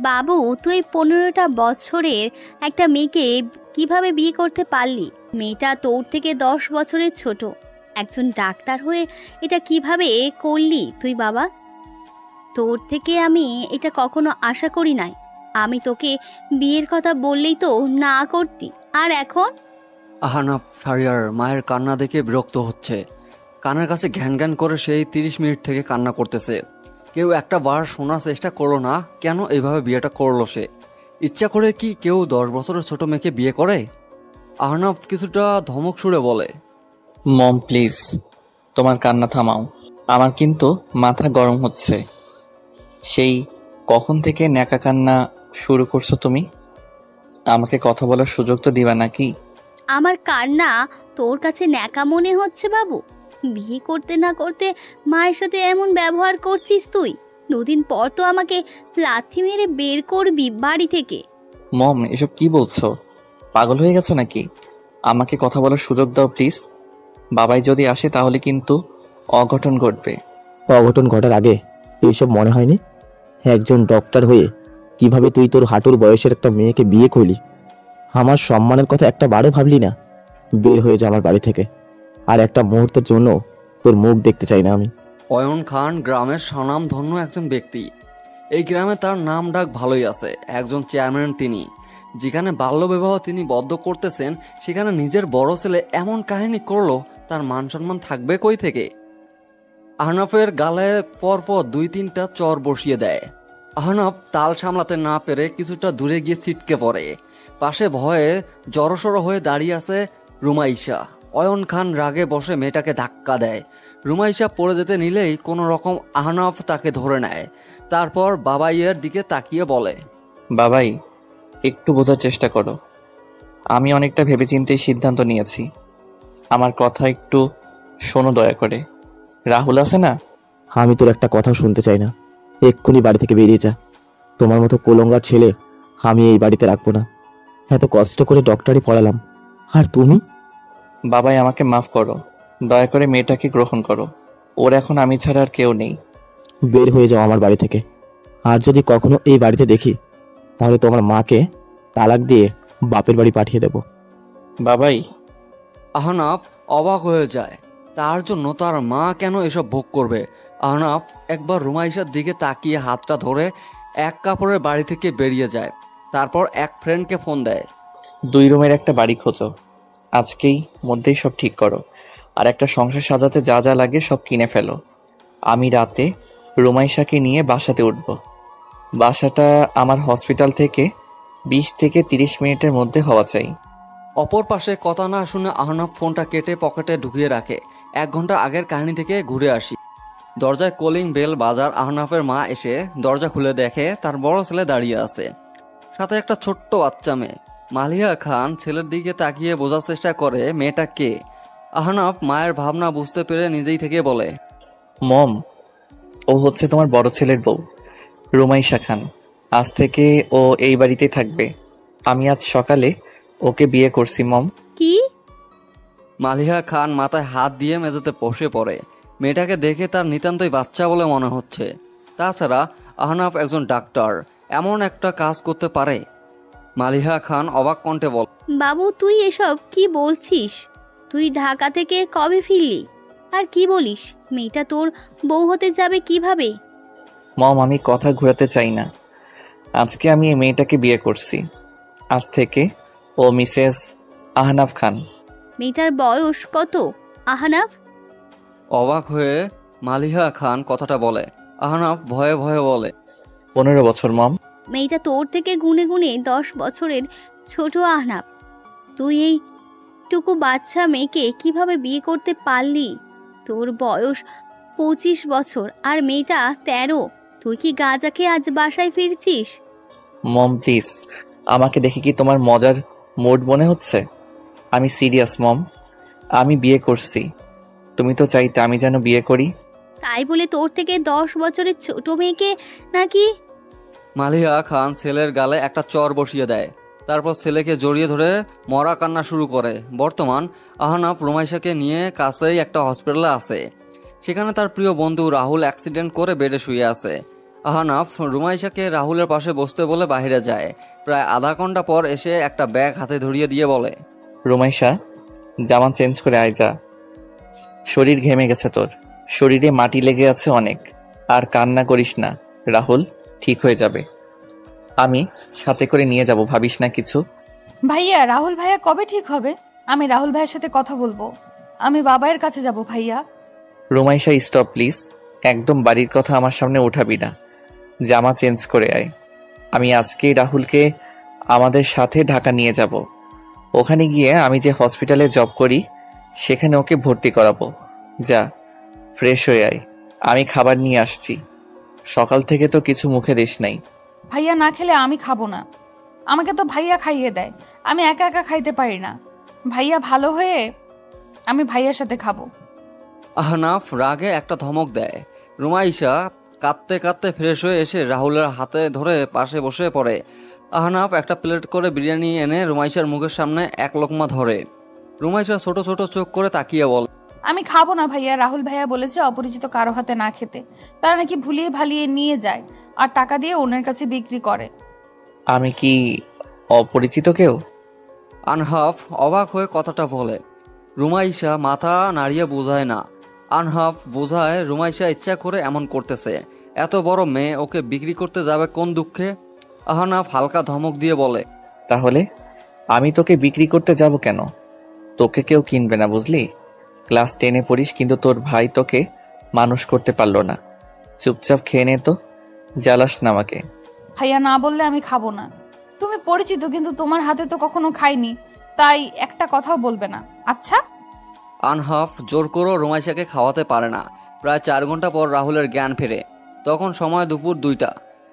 বাবু, তুই 15টা বছরের একটা মেয়েকে কিভাবে বিয়ে করতে পারলি? মেয়েটা তোর থেকে 10 বছরের ছোট। একজন ডাক্তার হয়ে এটা কিভাবে করলি তুই বাবা? তোর থেকে আমি এটা কখনো আশা করি নাই। আমি তোকে বিয়ের কথা বললেই তো না করতি, আর এখন? আহনাফ শারিয়ার মায়ের কান্না দেখে বিরক্ত হচ্ছে। কানের কাছে ঘ্যান ঘ্যান করে সেই 30 মিনিট থেকে কান্না করতেছে। কেউ একটা বার শোনার চেষ্টা করলো না কেন এইভাবে বিয়েটা করলো সে। ইচ্ছা করে কি কেউ 10 বছরের ছোট মেয়েকে বিয়ে করে? আহনাফ কিছুটা ধমক সুরে বলে, মম প্লিজ, তোমার কান্না থামাও। আমার কিন্তু মাথা গরম হচ্ছে। সেই কখন থেকে ন্যাকা কান্না শুরু করছো তুমি? আমাকে কথা বলার সুযোগ তো দিবা নাকি? আমার কান্না তোর কাছে ন্যাকা মনে হচ্ছে বাবু? বিয়ে করতে না করতে মায়ের সাথে এমন ব্যবহার করছিস তুই। 2 দিন পর তো আমাকে লাথি মেরে বের করবি বাড়ি থেকে। মম, এসব কি বলছো? পাগল হয়ে গেছো নাকি? আমাকে কথা বলার সুযোগ দাও প্লিজ। বাবাই যদি আসে তাহলে কিন্তু অঘটন ঘটবে। অঘটন ঘটার আগে এইসব মনে হয়নি? একজন ডক্টর হয়ে কিভাবে তুই তোর হাঁটুর বয়সের একটা মেয়েকে বিয়ে করলি? আমার সম্মানের কথা একটা বারও ভাবলি না? বের হয়ে যা আমার বাড়ি থেকে। আর একটা মুহূর্তের জন্য তোর মুখ দেখতে চাই না আমি। অয়ন খান গ্রামের স্বনামধন্য একজন ব্যক্তি। এই গ্রামে তার নাম ডাক ভালোই আছে। একজন চেয়ারম্যান তিনি। যেখানে বাল্যবিবাহ তিনি বদ্ধ করতেছেন, সেখানে নিজের বড় ছেলে এমন কাহিনী করলো, তার মান সম্মান থাকবে কই থেকে? আহনাফের গালে পরপর 2-3টা চর বসিয়ে দেয়। আহনাফ তাল সামলাতে না পেরে কিছুটা দূরে গিয়ে ছিটকে পড়ে। পাশে ভয়ে জড়সড় হয়ে দাঁড়িয়ে আছে রুমাইশা। অয়ন খান রাগে বসে মেয়েটাকে ধাক্কা দেয়। রুমাইশা পড়ে যেতে নিলেই কোনো রকম আহনাফ তাকে ধরে নেয়। তারপর বাবাইয়ের দিকে তাকিয়ে বলে, বাবাই, একটু বোঝার চেষ্টা করো। আমি অনেকটা ভেবেচিন্তেই সিদ্ধান্ত নিয়েছি। আমার কথা একটু শোনো দয়া করে। রাহুল আছে না? আমি তোর একটা কথাও শুনতে চাই না। এক্ষুনি বাড়ি থেকে বেরিয়ে যা। তোমার মতো কোলঙ্গার ছেলে আমি এই বাড়িতে রাখবো না। এত কষ্ট করে ডক্টরি পড়ালাম, আর তুমি? বাবাই, আমাকে মাফ করো। দয়া করে মেয়েটাকে গ্রহণ করো। ওর এখন আমি ছাড়া আর কেউ নেই। বের হয়ে যাও আমার বাড়ি থেকে। আর যদি কখনো এই বাড়িতে দেখি, তাহলে তোমার মাকে তালাক দিয়ে বাপের বাড়ি পাঠিয়ে দেব। বাবাই। আহনাফ অবাক হয়ে যায়। তার জন্য তার মা কেন এসব ভোগ করবে? আহনাফ একবার রুমাইশার দিকে তাকিয়ে হাতটা ধরে এক কাপড়ের বাড়ি থেকে বেরিয়ে যায়। তারপর এক ফ্রেন্ডকে ফোন দেয়। 2 রুমের একটা বাড়ি খোঁজো। আজকেই মধ্যেই সব ঠিক করো। আর একটা সংসার সাজাতে যা যা লাগে সব কিনে ফেলো। আমি রাতে রুমাইশাকে নিয়ে বাসাতে উঠব। বাসাটা আমার হসপিটাল থেকে 20 থেকে 30 মিনিটের মধ্যে হওয়া চাই। অপর পাশে কথা না শুনে আহনাফ ফোনটা কেটে পকেটে ঢুকিয়ে রাখে। 1 ঘন্টা আগের কাহিনী থেকে ঘুরে আসি। দরজায় কলিং বেল বাজার। আহনাফের মা এসে দরজা খুলে দেখে তার বড় ছেলে দাঁড়িয়ে আছে, সাথে একটা ছোট্ট বাচ্চা মেয়ে। মালিহা খান ছেলের দিকে তাকিয়ে বোঝার চেষ্টা করে মেয়েটা কে। আহনাফ মায়ের ভাবনা বুঝতে পেরে নিজেই থেকে বলে, মম, ও হচ্ছে তোমার বড় ছেলের বউ, রুমাইশা খান। আজ থেকে ও এই বাড়িতেই থাকবে। আমি আজ সকালে ওকে বিয়ে করছি মম। কি? মালিহা খান মাথায় হাত দিয়ে মেঝেতে বসে পড়ে। মেয়েটাকে দেখে তার নিতান্তই বাচ্চা বলে মনে হচ্ছে। তাছাড়া আহনাফ একজন ডাক্তার, এমন একটা কাজ করতে পারে? মালিহা খান অবাক কণ্ঠে বলে, বাবু, তুই এসব কি বলছিস? তুই ঢাকা থেকে কবে ফিরলি? আর কি বলিস? মেয়েটা তোর বউ হতে যাবে কিভাবে? মম, আমি কথা ঘোরাতে চাই না। আজকে আমি এই মেয়েটাকে বিয়ে করছি। আজ থেকে ও মিসেস আহনাফ খান। মেয়েটার বয়স কত আহনাফ? অবাক হয়ে মালিহা খান কথাটা বলে। আহনাফ ভয়ে ভয়ে বলে, 15 বছর মম। মেয়েটা তোর থেকে গুনে গুনে 10 বছরের ছোট আহনাফ। তুই এইটুকু বাচ্চা মেয়েকে কিভাবে বিয়ে করতে পারলি? তোর বয়স 25 বছর আর মেয়েটা 13। তুই কি গাঁজা খেয়ে আজ বাসায় ফিরছিস? মম প্লিজ, আমাকে দেখে কি তোমার মজার মুড মনে হচ্ছে? আমি সিরিয়াস মম। আমি বিয়ে করছি। তুমি তো চাইতে আমি যেন বিয়ে করি। তাই বলে তোর থেকে 10 বছরের ছোট মেয়েকে নাকি? মালিহা খান ছেলের গালে একটা চর বসিয়ে দেয়। তারপর ছেলেকে জড়িয়ে ধরে মরা কান্না শুরু করে। বর্তমান আহনাফ রুমাইশাকে নিয়ে কাছেই একটা হসপিটালে আছে। সেখানে তার প্রিয় বন্ধু রাহুল অ্যাক্সিডেন্ট করে বেডে শুয়ে আছে। আহনাফ রুমাইশাকে রাহুলের পাশে বসতে বলে বাইরে যায়। প্রায় আধা ঘন্টা পর এসে একটা ব্যাগ হাতে ধরিয়ে দিয়ে বলে, রুমাইশা, জামা চেঞ্জ করে আয় যা। শরীর ঘেমে গেছে তোর, শরীরে মাটি লেগে আছে অনেক। আর কান্না করিস না রাহুল, ঠিক হয়ে যাবে। আমি সাথে করে নিয়ে যাব, ভাবিস না কিছু। ভাইয়া, রাহুল ভাইয়া কবে ঠিক হবে? আমি রাহুল ভাইয়ের সাথে কথা বলবো। আমি বাবাইয়ের কাছে যাব ভাইয়া। রুমাইশা স্টপ প্লিজ, একদম বাড়ির কথা আমার সামনে উঠাবি না। জামা চেঞ্জ করে আয়। আমি আজকেই রাহুলকে আমাদের সাথে ঢাকা নিয়ে যাব। ওখানে গিয়ে আমি যে হসপিটালে জব করি সেখানে ওকে ভর্তি করাবো। যা, ফ্রেশ হয়ে আয়, আমি খাবার নিয়ে আসছি। সকাল থেকে তো কিছু মুখে দিস নাই। ভাইয়া না খেলে আমি খাবো না। আমাকে তো ভাইয়া খাইয়ে দেয়, আমি একা একা খাইতে পারি না। ভাইয়া ভালো হয়ে আমি ভাইয়ার সাথে খাবো। আহনাফ রাগে একটা ধমক দেয়। রুমাইশা কাঁদতে কাঁদতে ফ্রেশ হয়ে এসে রাহুলের হাতে ধরে পাশে বসে পড়ে। আহনাফ একটা প্লেট করে বিরিয়ানি এনে রুমাইশার মুখের সামনে এক লোকমা ধরে। রুমাইশা ছোট ছোট চোখ করে তাকিয়ে বলে, আমি খাবো না ভাইয়া। রাহুল ভাইয়া বলেছে অপরিচিত কারো হাতে না খেতে। তারা নাকি ভুলিয়ে ভালিয়ে নিয়ে যায় আর টাকা দিয়ে অন্যের কাছে বিক্রি করে। আমি কি অপরিচিত কেউ? আনহাফ অবাক হয়ে কথাটা বলে। রুমাইশা মাথা নাড়িয়ে বোঝায় না। আনহাফ বোঝায় রুমাইশা ইচ্ছা করে এমন করতেছে। এত বড় মেয়ে ওকে বিক্রি করতে যাবে কোন দুঃখে। আহনাফ হালকা ধমক দিয়ে বলে, তাহলে আমি তোকে বিক্রি করতে যাব কেন? তোকে কেউ কিনবে না, বুঝলি? ক্লাস 10-এ পড়িস, কিন্তু তোর ভাই তোকে মানুষ করতে পারলো না। চুপচাপ খেয়ে নে তো, জ্বালাস না আমাকে। ভাইয়া না বললে আমি খাবো না। তুমি পরিচিত, কিন্তু তোমার হাতে তো কখনো খাইনি, তাই একটা কথাও বলবে না, আচ্ছা? আনহাফ জোর করেও রুমাইশাকে খাওয়াতে পারে না। প্রায় 4 ঘন্টা পর রাহুলের জ্ঞান ফেরে। তখন সময় দুপুর 2টা।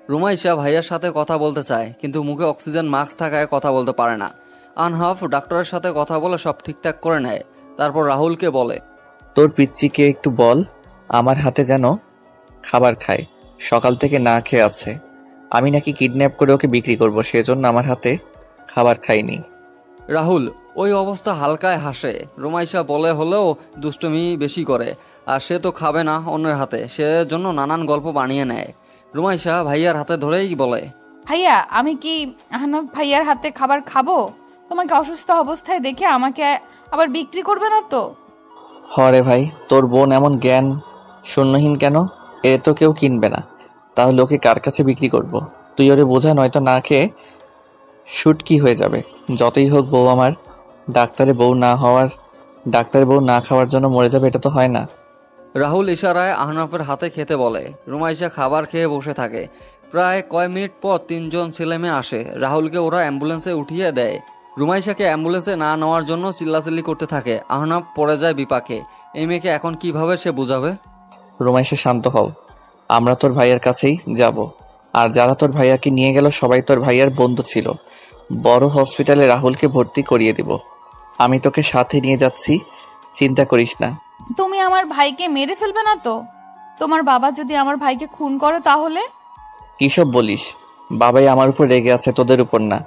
রুমাইশা ভাইয়ার সাথে কথা বলতে চায়, কিন্তু মুখে অক্সিজেন মাস্ক থাকায় কথা বলতে পারে না। আনহাফ ডাক্তারের সাথে কথা বলে সব ঠিকঠাক করে নেয়। তারপর রাহুলকে বলে, তোর পিচ্চিকে একটু বল আমার হাতে যেন খাবার খায়। সকাল থেকে না খেয়ে আছে। আমি নাকি কিডন্যাপ করে ওকে বিক্রি করব, সেজন্য আমার হাতে খাবার খাইনি। রাহুল ওই অবস্থা হালকায় হাসে। রুমাইশা বলে হলেও দুষ্টুমি বেশি করে, আর সে তো খাবে না অন্যের হাতে, সেজন্য নানান গল্প বানিয়ে নেয়। রুমাইশা ভাইয়ার হাতে ধরেই বলে, ভাইয়া, আমি কি আহনাফ ভাইয়ার হাতে খাবার খাবো? তোমাকে অসুস্থ অবস্থায় দেখে আমাকে আবার বিক্রি করবে না তো? হরে ভাই, তোর বোন এমন জ্ঞান শূন্যহীন কেন? এ তো কেউ কিনবে না, তাহলে ওকে কার কাছে বিক্রি করব? তুই ওরে বোঝা, নয়তো না খেয়ে শুট কি হয়ে যাবে। যতই হোক বউ আমার, ডাক্তারের বউ না খাওয়ার জন্য মরে যাবে, এটা তো হয় না। রাহুল ইশারায় আহনাফের হাতে খেতে বলে। রুমাইশা খাবার খেয়ে বসে থাকে। প্রায় কয় মিনিট পর 3জন ছেলেমেয়ে আসে। রাহুলকে ওরা অ্যাম্বুলেন্সে উঠিয়ে দেয়। রুমাইশাকে অ্যাম্বুলেন্সে না নেওয়ার জন্য চিল্লাচিল্লি করতে থাকে। আহনাফ পড়ে যায় বিপাকে। এই মেয়েকে এখন কিভাবে সে বুঝাবে? রুমাইশা, শান্ত হও, আমরা তোর ভাইয়ের কাছেই যাব। আর যারা তোর ভাইয়াকে নিয়ে গেল সবাই তোর ভাইয়ার বন্ধু ছিল। বড় হসপিটালে রাহুলকে ভর্তি করিয়ে দিব। আমি তোকে সাথে নিয়ে যাচ্ছি, চিন্তা করিস না। তুমি আমার ভাইকে মেরে ফেলবে না তো? তোমার বাবা যদি আমার ভাইকে খুন করে তাহলে? কিসব বলিস? বাবাই আমার উপর রেগে আছে, তোদের উপর না।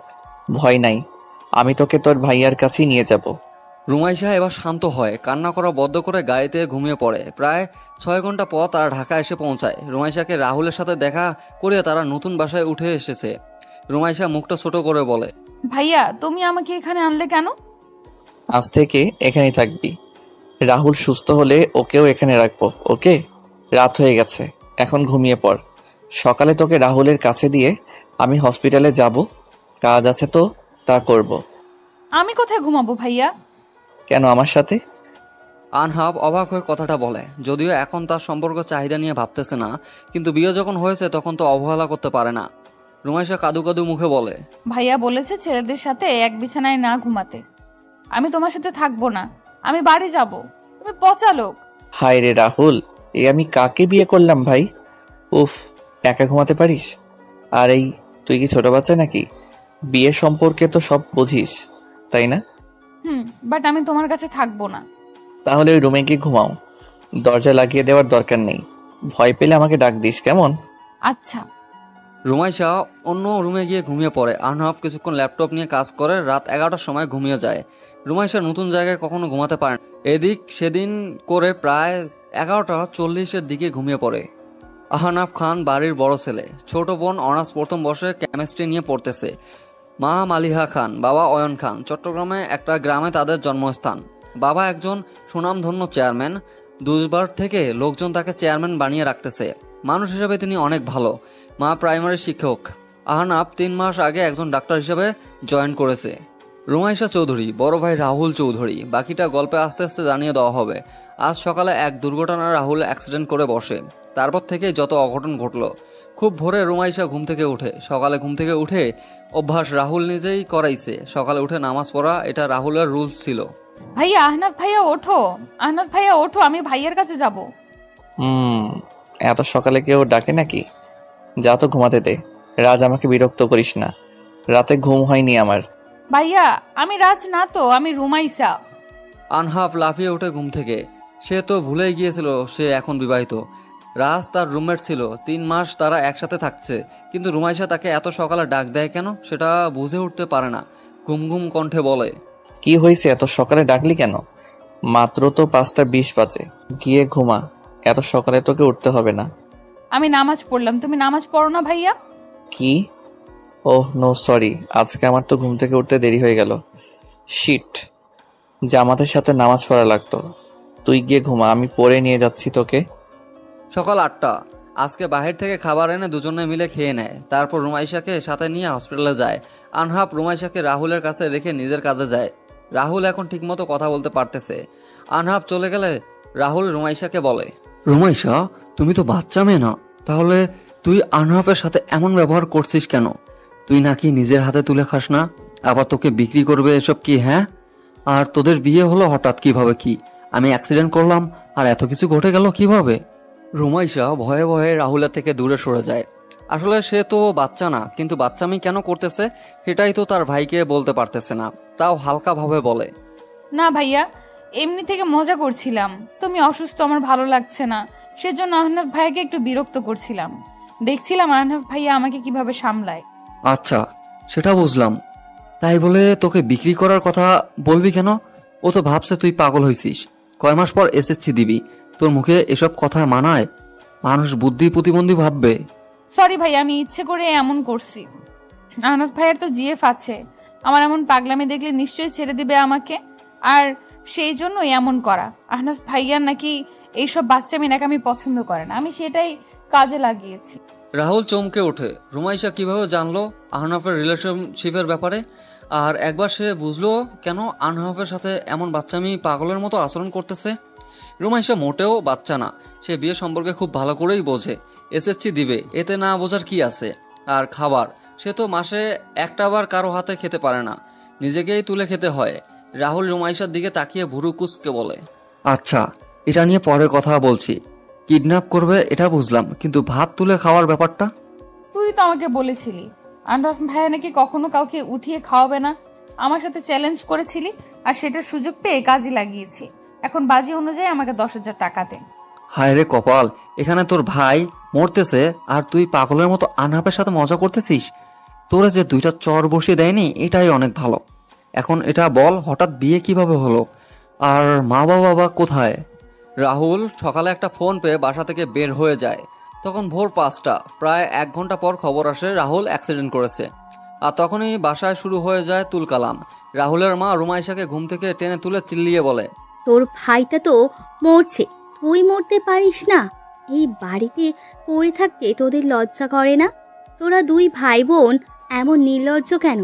ভয় নাই, আমি তোকে তোর ভাইয়ার কাছেই নিয়ে যাব। রুমাইশা এবার শান্ত হয়। কান্না করা বদ্ধ করে গাড়িতে ঘুমিয়ে পড়ে। প্রায় 6 ঘন্টা পর তারা ঢাকা এসে পৌঁছায়। রুমাইশাকে রাহুলের সাথে দেখা করে তারা নতুন বাসায় উঠে এসেছে। রুমাইশা মুখটা ছোট করে বলে, ভাইয়া, তুমি আমাকে এখানে আনলে কেন? আজ থেকে এখানেই থাকবি। রাহুল সুস্থ হলে ওকেও এখানে রাখবো, ওকে? রাত হয়ে গেছে, এখন ঘুমিয়ে পড়। সকালে তোকে রাহুলের কাছে দিয়ে আমি হসপিটালে যাব, কাজ আছে তো তা করব। আমি কোথায় ঘুমাবো ভাইয়া? কেন, আমার সাথে? আনহাব অবাক হয়ে কথাটা বলে। যদিও এখন তার সম্পর্ক চাহিদা নিয়ে ভাবতেছে না, কিন্তু বিয়ে যখন হয়েছে তখন তো অবহেলা করতে পারে না। রুমাইশা কাদু কাদু মুখে বলে, ভাইয়া বলেছে ছেলেদের সাথে এক বিছানায় না ঘুমাতে। আমি তোমার সাথে থাকবো না, আমি বাড়ি যাব। তুমি পচা লোক। হায় রে রাহুল, এ আমি কাকে বিয়ে করলাম ভাই? উফ, একা ঘুমাতে পারিস? আর এই তুই কি ছোট বাচ্চা নাকি? বিয়ে সম্পর্কে তো সব বুঝিস, তাই না? বাট আমি তোমার কাছে থাকবো না। তাহলে ওই রুমে গিয়ে ঘুমাও, দরজা লাগিয়ে দেওয়ার দরকার নেই। ভয় পেলে আমাকে ডাক দিস, কেমন? আচ্ছা। রুমাইশা অন্য রুমে গিয়ে ঘুমিয়ে পড়ে। আনহাব কিছুক্ষণ ল্যাপটপ নিয়ে কাজ করে রাত 11টার সময় ঘুমিয়ে যায়। রুমাইশা নতুন জায়গায় কখনো ঘুমাতে পারে না। এদিক সেদিন করে প্রায় 11:40-এর দিকে ঘুমিয়ে পড়ে। আহনাফ খান বাড়ির বড় ছেলে, ছোট বোন অনার্স প্রথম বর্ষে কেমিস্ট্রি নিয়ে পড়তেছে। মা মালিহা খান, বাবা অয়ন খান। চট্টগ্রামে একটা গ্রামে তাদের জন্মস্থান। বাবা একজন সুনামধন্য চেয়ারম্যান। দুবার থেকে লোকজন তাকে চেয়ারম্যান বানিয়ে রাখতেছে। মানুষ হিসেবে তিনি অনেক ভালো। মা প্রাইমারি শিক্ষক। আহনাফ 3 মাস আগে একজন ডাক্তার হিসেবে জয়েন করেছে। রুমাইশা চৌধুরী, বড় ভাই রাহুল চৌধুরী। বাকিটা গল্পে আস্তে আস্তে জানিয়ে দেওয়া হবে। আজ সকালে এক দুর্ঘটনায় রাহুল অ্যাক্সিডেন্ট করে বসে। তারপর থেকে যত অঘটন ঘটলো। খুব ভোরে রুমাইশা ঘুম থেকে ওঠে। সকালে ঘুম থেকে উঠে অভ্যাস রাহুল নিজেই করাইছে। সকালে উঠে নামাজ পড়া এটা রাহুলের রুলস ছিল। ভাইয়া, আহনাফ ভাইয়া ওঠো, আহনাফ ভাইয়া ওঠো, আমি ভাইয়ার কাছে যাব। এত সকালে কেউ ডাকে নাকি? যা তো ঘুমাতে দে। রাজ, আমাকে বিরক্ত করিস না, রাতে ঘুম হয়নি আমার। ভাইয়া, আমি রাজ না তো, আমি রুমাইসা। আনহাফ লাফিয়ে ওঠে ঘুম থেকে। সে তো ভুলেই গিয়েছিল সে এখন বিবাহিত। রাজ তার রুমমেট ছিল। 3 মাস তারা একসাথে থাকছে। কিন্তু রুমাইশা তাকে এত সকালে ডাক দেয় কেন সেটা বুঝে উঠতে পারে না। ঘুম ঘুম কণ্ঠে বলে, কি হয়েছে? এত সকালে ডাকলি কেন? মাত্র তো 5:20 বাজে। গিয়ে ঘুমা, এত সকালে তোকে উঠতে হবে না। আমি নামাজ পড়লাম, তুমি নামাজ পড়ো না ভাইয়া? কি? ওহ নো, সরি, আজকে আমার তো ঘুম থেকে উঠতে দেরি হয়ে গেল। শিট, জামাতের সাথে নামাজ পড়া লাগতো। তুই গিয়ে ঘুমা, আমি পড়ে নিয়ে যাচ্ছি তোকে। সকাল 8টা। আজকে বাহির থেকে খাবার এনে দুজনে মিলে খেয়ে নেয়। তারপর রুমাইশাকে সাথে নিয়ে হসপিটালে যায়। আনহাফ রুমাইশাকে রাহুলের কাছে রেখে নিজের কাজে যায়। রাহুল এখন ঠিকমতো কথা বলতে পারতেছে। আনহাফ চলে গেলে রাহুল রুমাইশাকে বলে, রুমাইশা, তুমি তো বাচ্চা মেয়ে না, তাহলে তুই আনহাফের সাথে এমন ব্যবহার করছিস কেন? তুই নাকি নিজের হাতে তুলে খাস না? আবার তোকে বিক্রি করবে এসব কি? হ্যাঁ, আর তোদের বিয়ে হলো হঠাৎ কিভাবে? কি আমি অ্যাক্সিডেন্ট করলাম আর এত কিছু ঘটে গেল কিভাবে? রুমাইশা ভয়ে ভয়ে রাহুলের থেকে দূরে সরে যায়। আসলে সে তো বাচ্চা না, কিন্তু বাচ্চামি কেন করতেছে সেটাই তো তার ভাইকে বলতে পারতেছে না। তাও হালকাভাবে বলে, না ভাইয়া, এমনি থেকে মজা করছিলাম। তুমি অসুস্থ, আমার ভালো লাগছে না, সেজন্য আহনাফ ভাইয়াকে একটু বিরক্ত করছিলাম। দেখছিলাম আহনাফ ভাইয়া আমাকে কিভাবে সামলায়। আচ্ছা, সেটা বুঝলাম। তাই বলে তোকে বিক্রি করার কথা বলবি কেন? ও তো ভাবছে তুই পাগল হয়েছিস। কয় মাস পর এসএসসি দিবি, তোর মুখে এসব কথা মানায়? মানুষ বুদ্ধি প্রতিবন্ধী ভাববে। সরি ভাই, আমি ইচ্ছে করে এমন করছি। আহনাফ ভাইয়ার তো জিএফ আছে, আমার এমন পাগলামি দেখলে নিশ্চয়ই ছেড়ে দিবে আমাকে। আর সেই জন্যই এমন করা। আহনাফ ভাইয়ার নাকি এইসব বাচ্চামি নাকি পছন্দ করে না, আমি সেটাই কাজে লাগিয়েছি। রাহুল চমকে ওঠে। রুমাইশা কিভাবে জানলো আহনাফের রিলেশনশিপের ব্যাপারে? আর একবার সে বুঝলো কেন আহনাফের সাথে এমন বাচ্চামি পাগলের মতো আচরণ করতেছে। রুমাইশা মোটেও বাচ্চা না। সে বিয়ে সম্পর্কে খুব ভালো করেই বোঝে। এসএসসি দিবে, এতে না বোঝার কি আছে? আর খাবার, সে তো মাসে একটাবার কারো হাতে খেতে পারে না, নিজেকেই তুলে খেতে হয়। রাহুল রুমাইশার দিকে তাকিয়ে ভুরু কুঁচকে বলে, আচ্ছা, এটা নিয়ে পরে কথা বলছি। কিডন্যাপ করবে এটা বুঝলাম, কিন্তু ভাত তুলে খাওয়ার ব্যাপারটা? তুই তো আমাকে বলেছিলি আহনাফ ভাইয়া নাকি কখনো কাউকে উঠিয়ে খাওয়াবে না। আমার সাথে চ্যালেঞ্জ করেছিলি, আর সেটার সুযোগ পেয়ে কাজে লাগিয়েছি। এখন বাজি অনুযায়ী আমাকে 10,000 টাকা দে। হায় রে কপাল, এখানে তোর ভাই মরতেছে আর তুই পাগলের মতো আনহাফের সাথে মজা করতেছিস। তোরে যে 2টা চর বসিয়ে দেয়নি এটাই অনেক ভালো। এখন এটা বল, হঠাৎ বিয়ে কিভাবে হলো? আর মা বাবা কোথায়? রাহুল সকালে একটা ফোন পেয়ে বাসা থেকে বের হয়ে যায়। তখন ভোর 5টা। প্রায় 1 ঘন্টা পর খবর আসে রাহুল অ্যাক্সিডেন্ট করেছে। আর তখনই বাসায় শুরু হয়ে যায় তুলকালাম। রাহুলের মা রুমাইশাকে ঘুম থেকে টেনে তুলে চিল্লিয়ে বলে, তোর ভাইটা তো মরছে, তুই মরতে পারিস না? এই বাড়িতে পড়ে থাকতে তোদের লজ্জা করে না? তোরা 2 ভাই বোন এমন নির্লজ্জ কেন?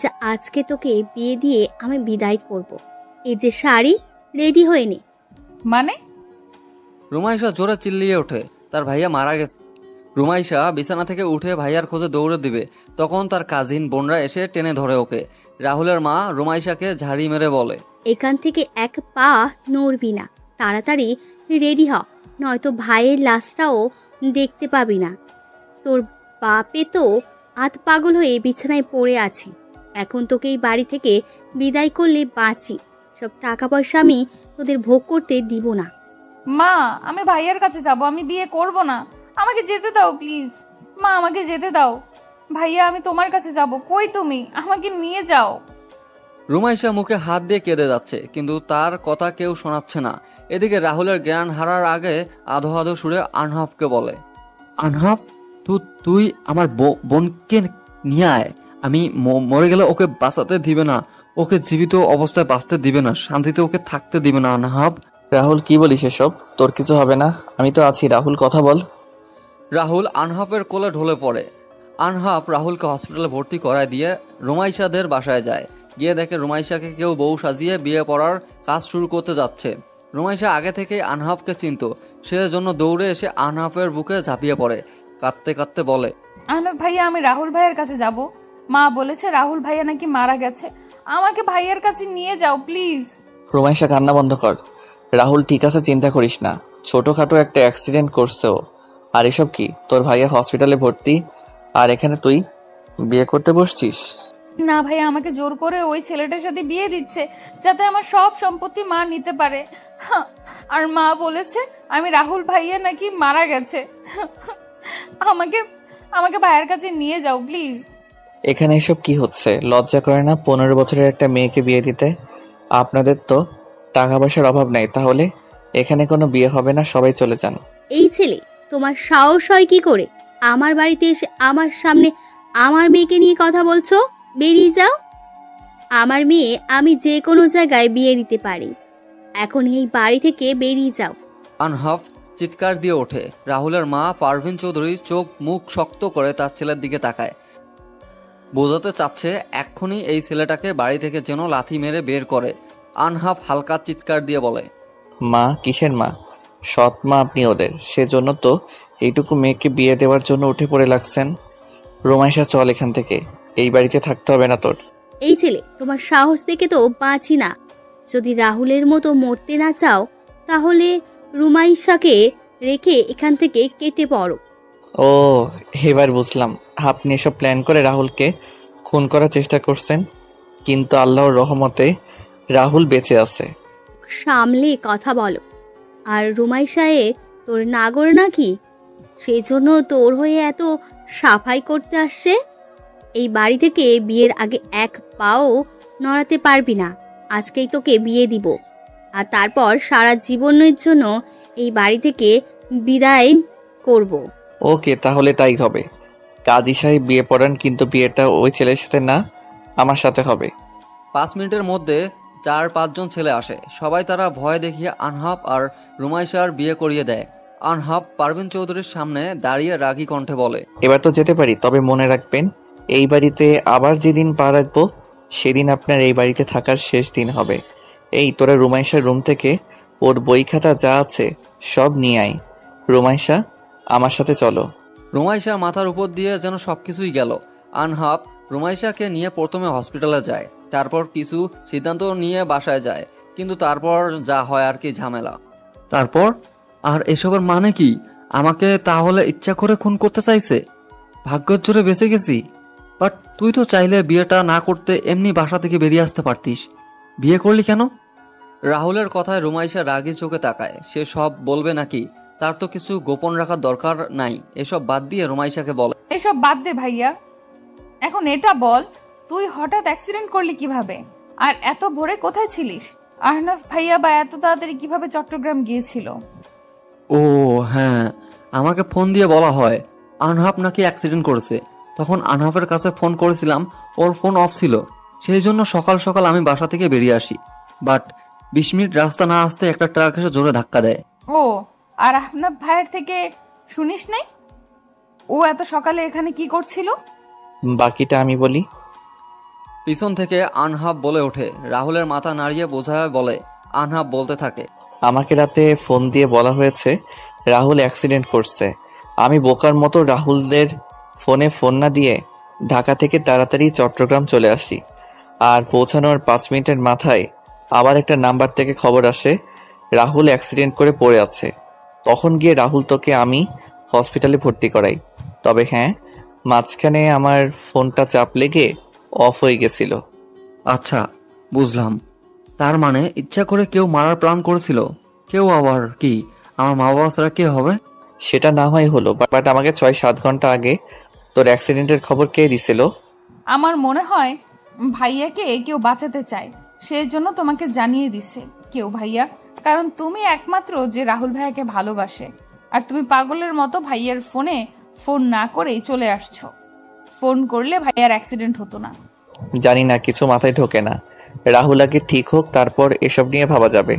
যা, আজকে তোকে বিয়ে দিয়ে আমি বিদায় করব। এই যে শাড়ি, রেডি হয়ে নে। মানে? রুমাইশা জোরে চিল্লিয়ে ওঠে, তার ভাইয়া মারা গেছে। রুমাইশা বিছানা থেকে উঠে ভাইয়ার খোঁজে দৌড়ে দিবে, তখন তার কাজিন বোনরা এসে টেনে ধরে ওকে। রাহুলের মা রুমাইশাকে ঝাড়ি মেরে বলে, এখান থেকে 1 পা নড়বি না, তাড়াতাড়ি রেডি হ, নয়তো ভাইয়ের লাশটাও দেখতে পাবি না। তোর বাপে তো আধ পাগল হয়ে বিছানায় পড়ে আছে। এখন তোকে এই বাড়ি থেকে বিদায় করলে বাঁচি, সব টাকা পয়সা আমি তোদের ভোগ করতে দিব না। মা, আমি ভাইয়ার কাছে যাব, আমি বিয়ে করব না, আমাকে যেতে দাও প্লিজ। মা, আমাকে যেতে দাও। ভাইয়া, আমি তোমার কাছে যাব। কই তুমি? আমাকে নিয়ে যাও। রুমাইশা মুখে হাত দিয়ে কেঁদে যাচ্ছে, কিন্তু তার কথা কেউ শোনাচ্ছে না। এদিকে রাহুলের জ্ঞান হারার আগে আধো আধো সুরে আনহাফকে বলে, আনহাফ, তুই আমার বোনকে নিয়ে আয়। আমি মরে গেলে ওকে বাঁচাতে দিবে না, ওকে জীবিত অবস্থায় বাঁচতে দিবে না, শান্তিতে ওকে থাকতে দিবে না। আনহাফ। রাহুল, কি বলিস এসব? তোর কিছু হবে না, আমি তো আছি। রাহুল, কথা বল। রাহুল আনহাফের কোলে ঢলে পড়ে। আনহাফ রাহুলকে হসপিটালে ভর্তি করায় দিয়ে রুমাইশাদের বাসায় যায়। গিয়ে দেখে রুমাইশাকে কেউ বউ সাজিয়ে বিয়ে পড়ার কাজ শুরু করতে যাচ্ছে। রুমাইশা আগে থেকেই আনহাফকে চিনত, সেজন্য দৌড়ে এসে আনহাফের বুকে ঝাঁপিয়ে পড়ে, কাঁদতে কাঁদতে বলে, আহনাফ ভাইয়া, আমি রাহুল ভাইয়ের কাছে যাব। মা বলেছে রাহুল ভাইয়া নাকি মারা গেছে, আমাকে ভাইয়ার কাছে নিয়ে যাও প্লিজ। রুমাইশা, কান্না বন্ধ কর। রাহুল ঠিক আছে, চিন্তা করিস না। ছোটখাটো একটা অ্যাক্সিডেন্ট করছে ও। আর এসব কি? তোর ভাইয়া হসপিটালে ভর্তি, আর এখানে তুই বিয়ে করতে বসছিস? না ভাইয়া, আমাকে জোর করে ওই ছেলেটার সাথে বিয়ে দিচ্ছে যাতে আমার সব সম্পত্তি মা নিতে পারে। আর মা বলেছে আমি রাহুল ভাইয়া নাকি মারা গেছে। আমাকে আমাকে ভাইয়ের কাছে নিয়ে যাও প্লিজ। এখানে এসব কি হচ্ছে? লজ্জা করে না 15 বছরের একটা মেয়েকে বিয়ে দিতে? আপনাদের তো টাকা পয়সার অভাব নাই, তাহলে এখানে কোনো বিয়ে হবে না, সবাই চলে যান। এই ছেলে, তোমার সাহস হয় কি করে আমার বাড়িতে এসে আমার সামনে আমার মেয়েকে নিয়ে কথা বলছো? বেরিয়ে যাও। আমার মেয়ে আমি যে কোনো জায়গায় বিয়ে দিতে পারি, এখন এই বাড়ি থেকে বেরিয়ে যাও। আনহাফ চিৎকার দিয়ে ওঠে। রাহুলের মা পারভিন চৌধুরী চোখ মুখ শক্ত করে তার ছেলের দিকে তাকায়, বোঝাতে চাচ্ছে এক্ষুনি এই ছেলেটাকে বাড়ি থেকে যেন লাথি মেরে বের করে। আনহাফ হালকা চিৎকার দিয়ে বলে, মা? কিসের মা? সৎ মা আপনি ওদের, সেজন্য তো এইটুকু মেয়েকে বিয়ে দেওয়ার জন্য উঠে পড়ে লাগছেন। রোমাইশা, চল এখান থেকে, এই বাড়িতে থাকতে হবে না তোর। এই ছেলে, তোমার সাহস দেখে তো বাঁচি না। যদি রাহুলের মতো মরতে না চাও তাহলে রুমাইশাকে রেখে এখান থেকে কেটে পড়ো। ও, এবার বুঝলাম। আপনি এসব প্ল্যান করে রাহুলকে খুন করার চেষ্টা করছেন, কিন্তু আল্লাহর রহমতে রাহুল বেঁচে আছে। সামলে কথা বলো। আর রুমাইশায়ে তোর নাগর নাকি, সেই জন্য তোর হয়ে এত সাফাই করতে আসছে। এই বাড়ি থেকে বিয়ের আগে এক পাও নড়াতে পারবি না। আজকেই তোকে বিয়ে দিব, আর তারপর সারা জীবনের জন্য এই বাড়ি থেকে বিদায় করব। ওকে, তাহলে তাই হবে। কাজী সাহেব বিয়ে পড়ান, কিন্তু বিয়েটা ওই ছেলের সাথে না, আমার সাথে হবে। 5 মিনিটের মধ্যে 4-5 জন ছেলে আসে। সবাই তারা ভয় দেখিয়ে আনহাফ আর রুমাইশার বিয়ে করিয়ে দেয়। আনহাফ পারভিন চৌধুরীর সামনে দাঁড়িয়ে রাগী কণ্ঠে বলে, এবার তো যেতে পারি, তবে মনে রাখবেন এই বাড়িতে আবার যেদিন পা রাখবো সেদিন আপনার এই বাড়িতে থাকার শেষ দিন হবে। এই তোরা রুমাইশার রুম থেকে ওর বই খাতা যা আছে সব নিয়ে আয়। রুমাইশা, আমার সাথে চলো। রুমাইশার মাথার উপর দিয়ে যেন সবকিছুই গেল। আনহাফ রুমাইশাকে নিয়ে প্রথমে হসপিটালে যায়, তারপর কিছু সিদ্ধান্ত নিয়ে বাসায় যায়। কিন্তু তারপর যা হয় আর কি ঝামেলা। তারপর আর এসবের মানে কি? আমাকে তাহলে ইচ্ছা করে খুন করতে চাইছে? ভাগ্যের জোরে বেঁচে গেছি। বাট তুই তো চাইলে বিয়েটা না করতে এমনি বাসা থেকে বেরিয়ে আসতে পারতিস, বিয়ে করলি কেন? রাহুলের কথায় রুমাইশা রাগী চোখে তাকায়। সে সব বলবে নাকি? তার তো কিছু গোপন রাখার দরকার নাই। এসব বাদ দিয়ে রুমাইশাকে বলে, এসব বাদ দে ভাইয়া, এখন এটা বল তুই হঠাৎ অ্যাক্সিডেন্ট করলি কিভাবে? আর এত ভোরে কোথায় ছিলিস? আহনাফ ভাইয়া বা এত তাড়াতাড়ি কিভাবে চট্টগ্রাম গিয়েছিল? ও হ্যাঁ, আমাকে ফোন দিয়ে বলা হয় আনহাফ নাকি অ্যাক্সিডেন্ট করেছে। তখন আনহাফের কাছে ফোন করেছিলাম, ওর ফোন অফ ছিল। সেই জন্য সকাল সকাল আমি বাসা থেকে বেরিয়ে আসি। বাট 20 মিনিট রাস্তা না আসতে একটা ট্রাক এসে জোরে ধাক্কা দেয়। ও, আর আহনাফ ভাইয়ের থেকে শুনিস নাই ও এত সকালে এখানে কি করছিল? বাকিটা আমি বলি। পিছন থেকে আনহাফ বলে ওঠে। রাহুলের মাথা নাড়িয়ে বোঝায় বলে। আনহাফ বলতে থাকে, আমাকে রাতে ফোন দিয়ে বলা হয়েছে রাহুল অ্যাক্সিডেন্ট করছে। আমি বোকার মতো রাহুলদের ফোনে ফোন না দিয়ে ঢাকা থেকে তাড়াতাড়ি চট্টগ্রাম চলে আসি। আর পৌঁছানোর 5 মিনিটের মাথায় আবার একটা নাম্বার থেকে খবর আসে রাহুল অ্যাক্সিডেন্ট করে পড়ে আছে। তখন গিয়ে রাহুল তোকে আমি হসপিটালে ভর্তি করাই। তবে হ্যাঁ, মাঝখানে আমার ফোনটা চাপ লেগে অফ হয়ে গেছিল। আচ্ছা বুঝলাম। তার মানে ইচ্ছা করে কেউ মারার প্ল্যান করেছিল। কেউ আবার কি? আমার মা বাবা ছাড়া কে হবে? সেটা না হয় হলো, বাট আমাকে 6-7 ঘন্টা আগে তোর অ্যাক্সিডেন্টের খবর কে দিছিল? আমার মনে হয় ভাইয়াকে কেউ বাঁচাতে চায়, সেই জন্য তোমাকে জানিয়ে দিছে কেউ ভাইয়া, কারণ তুমি একমাত্র যে রাহুল ভাইয়াকে ভালোবাসে। আর তুমি পাগলের মতো ভাইয়ার ফোনে ফোন না করেই চলে আসছো। ফোন করলে ভাইয়ার অ্যাক্সিডেন্ট হতো না। জানি না, কিছু মাথায় ঢোকে না। রাহুল আগে ঠিক হোক, তারপর এসব নিয়ে ভাবা যাবে।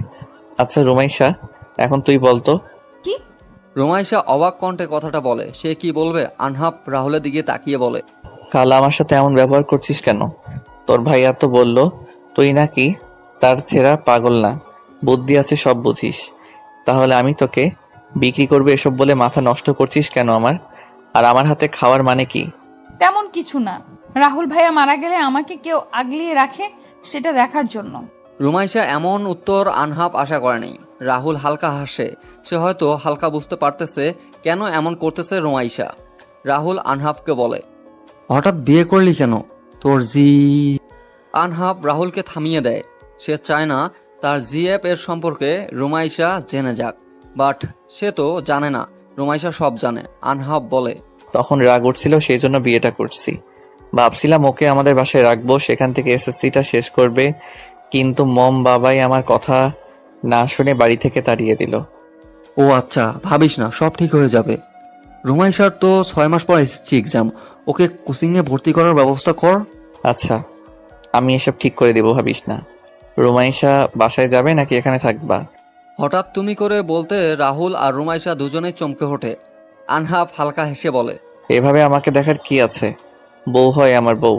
আচ্ছা রুমাইশা, এখন তুই বলতো। কি? রুমাইশা অবাক কণ্ঠে কথাটা বলে। সে কি বলবে? আনহাব রাহুলের দিকে তাকিয়ে বলে, কাল আমার সাথে এমন ব্যবহার করছিস কেন? তোর ভাইয়া তো বলল তুই নাকি তার ছেঁড়া পাগল না, বুদ্ধি আছে, সব বুঝিস। তাহলে আমি তোকে বিক্রি করবে এসব বলে মাথা নষ্ট করছিস কেন আমার? আর আমার হাতে খাওয়ার মানে কি? তেমন কিছু না, রাহুল ভাইয়া মারা গেলে আমাকে কেউ আগলিয়ে রাখে সেটা দেখার জন্য। রুমাইশা এমন উত্তর আনহাব আশা করেনি। রাহুল হালকা হাসে। সে হয়তো হালকা বুঝতে পারতেছে কেন এমন করতেছে রুমাইশা। রাহুল আনহাবকে বলে, হঠাৎ বিয়ে করলি কেন? তোর আনহাব রাহুলকে থামিয়ে দেয়। সে চায় না তার জিএফ এর সম্পর্কে রুমাইশা জেনে যাক, বাট সে তো জানে না, রুমাইশা সব জানে। আনহাব বলে, তখন রাগ উঠছিল, সেই জন্য বিয়েটা করছি। ভাবছিলাম ওকে আমাদের বাসায় রাখবো, সেখান থেকে এসএসসিটা শেষ করবে, কিন্তু মম বাবাই আমার কথা না শুনে বাড়ি থেকে তাড়িয়ে দিল। ও আচ্ছা, ভাবিস না, সব ঠিক হয়ে যাবে। রুমাইশার তো 6 মাস পর এসএসসি এক্সাম, ওকে কোচিংয়ে ভর্তি করার ব্যবস্থা কর। আচ্ছা, আমি এসব ঠিক করে দেবো, ভাবিস না। রুমাইশা বাসায় যাবে নাকি এখানে থাকবা? হঠাৎ তুমি করে বলতে রাহুল আর রুমাইশা দুজনেই চমকে ওঠে। আনহাব হালকা হেসে বলে, এভাবে আমাকে দেখার কি আছে? বউ হয় আমার বউ।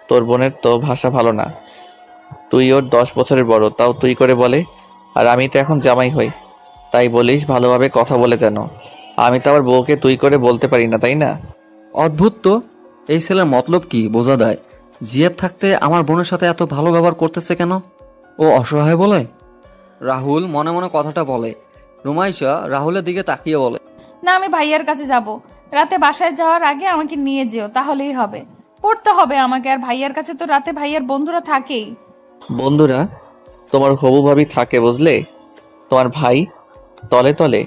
তোর বোনের তো ভাষা ভালো না, তুই ওর 10 বছরের বড়, তাও তুই করে বলে। আর আমি তো এখন জামাই হই, তাই বলিস ভালোভাবে কথা বলে যেন। আমি তো আবার বউকে তুই করে বলতে পারি না, তাই না? অদ্ভুত তো, এই ছেলের মতলব কি বোঝা দেয়? জিএফ থাকতে আমার বোনের সাথে এত ভালো ব্যবহার করতেছে কেন? ও অসহায় বলে? রাহুল মনে মনে কথাটা বলে। রুমাইশা রাহুলের দিকে তাকিয়ে বলে, না, আমি ভাইয়ার কাছে যাব। রাতে বাসায় যাওয়ার আগে আমাকে নিয়ে যেও, তাহলেই হবে। পড়তে হবে আমাকে, আর ভাইয়ার কাছে তো রাতে ভাইয়ার বন্ধুরা থাকেই। বন্ধুরা? তোমার হবু ভাবি থাকে বুঝলে। তোমার ভাই তলে তলে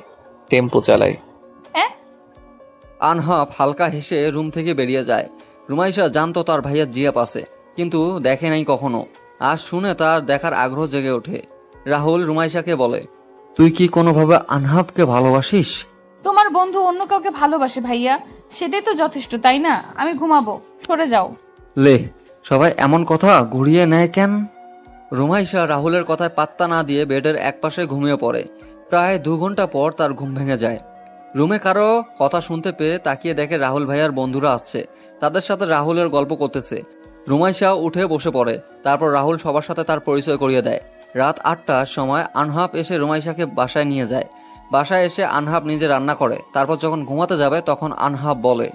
টেম্পো চালায়। আনহাব হালকা হেসে রুম থেকে বেরিয়ে যায়। রুমাইশা জানতো তার ভাইয়ের জিএফ আছে, কিন্তু দেখে নাই কখনো। আজ শুনে তার দেখার আগ্রহ জেগে ওঠে। রাহুল রুমাইশাকে বলে, তুই কি কোনোভাবে আনহাবকে ভালোবাসিস? তোমার বন্ধু অন্য কাউকে ভালোবাসে ভাইয়া, সেটাই তো যথেষ্ট, তাই না? আমি ঘুমাবো, সরে যাও। লে, সবাই এমন কথা ঘুরিয়ে নেয় কেন? রুমাইশা রাহুলের কথায় পাত্তা না দিয়ে বেডের একপাশে ঘুমিয়ে পড়ে। প্রায় 2 ঘন্টা পর তার ঘুম ভেঙে যায়। রুমে কারো কথা শুনতে পেয়ে তাকিয়ে দেখে রাহুল ভাইয়ার বন্ধুরা আসছে। তাদের সাথে রাহুলের গল্প করতেছে। রুমাইশা উঠে বসে পড়ে। তারপর রাহুল সবার সাথে তার পরিচয় করিয়ে দেয়। রাত 8টার সময় আনহাব এসে রুমাইশাকে বাসায় নিয়ে যায়। বাসায় এসে আনহাব নিজে রান্না করে। তারপর যখন ঘুমাতে যাবে তখন আনহাব বলে,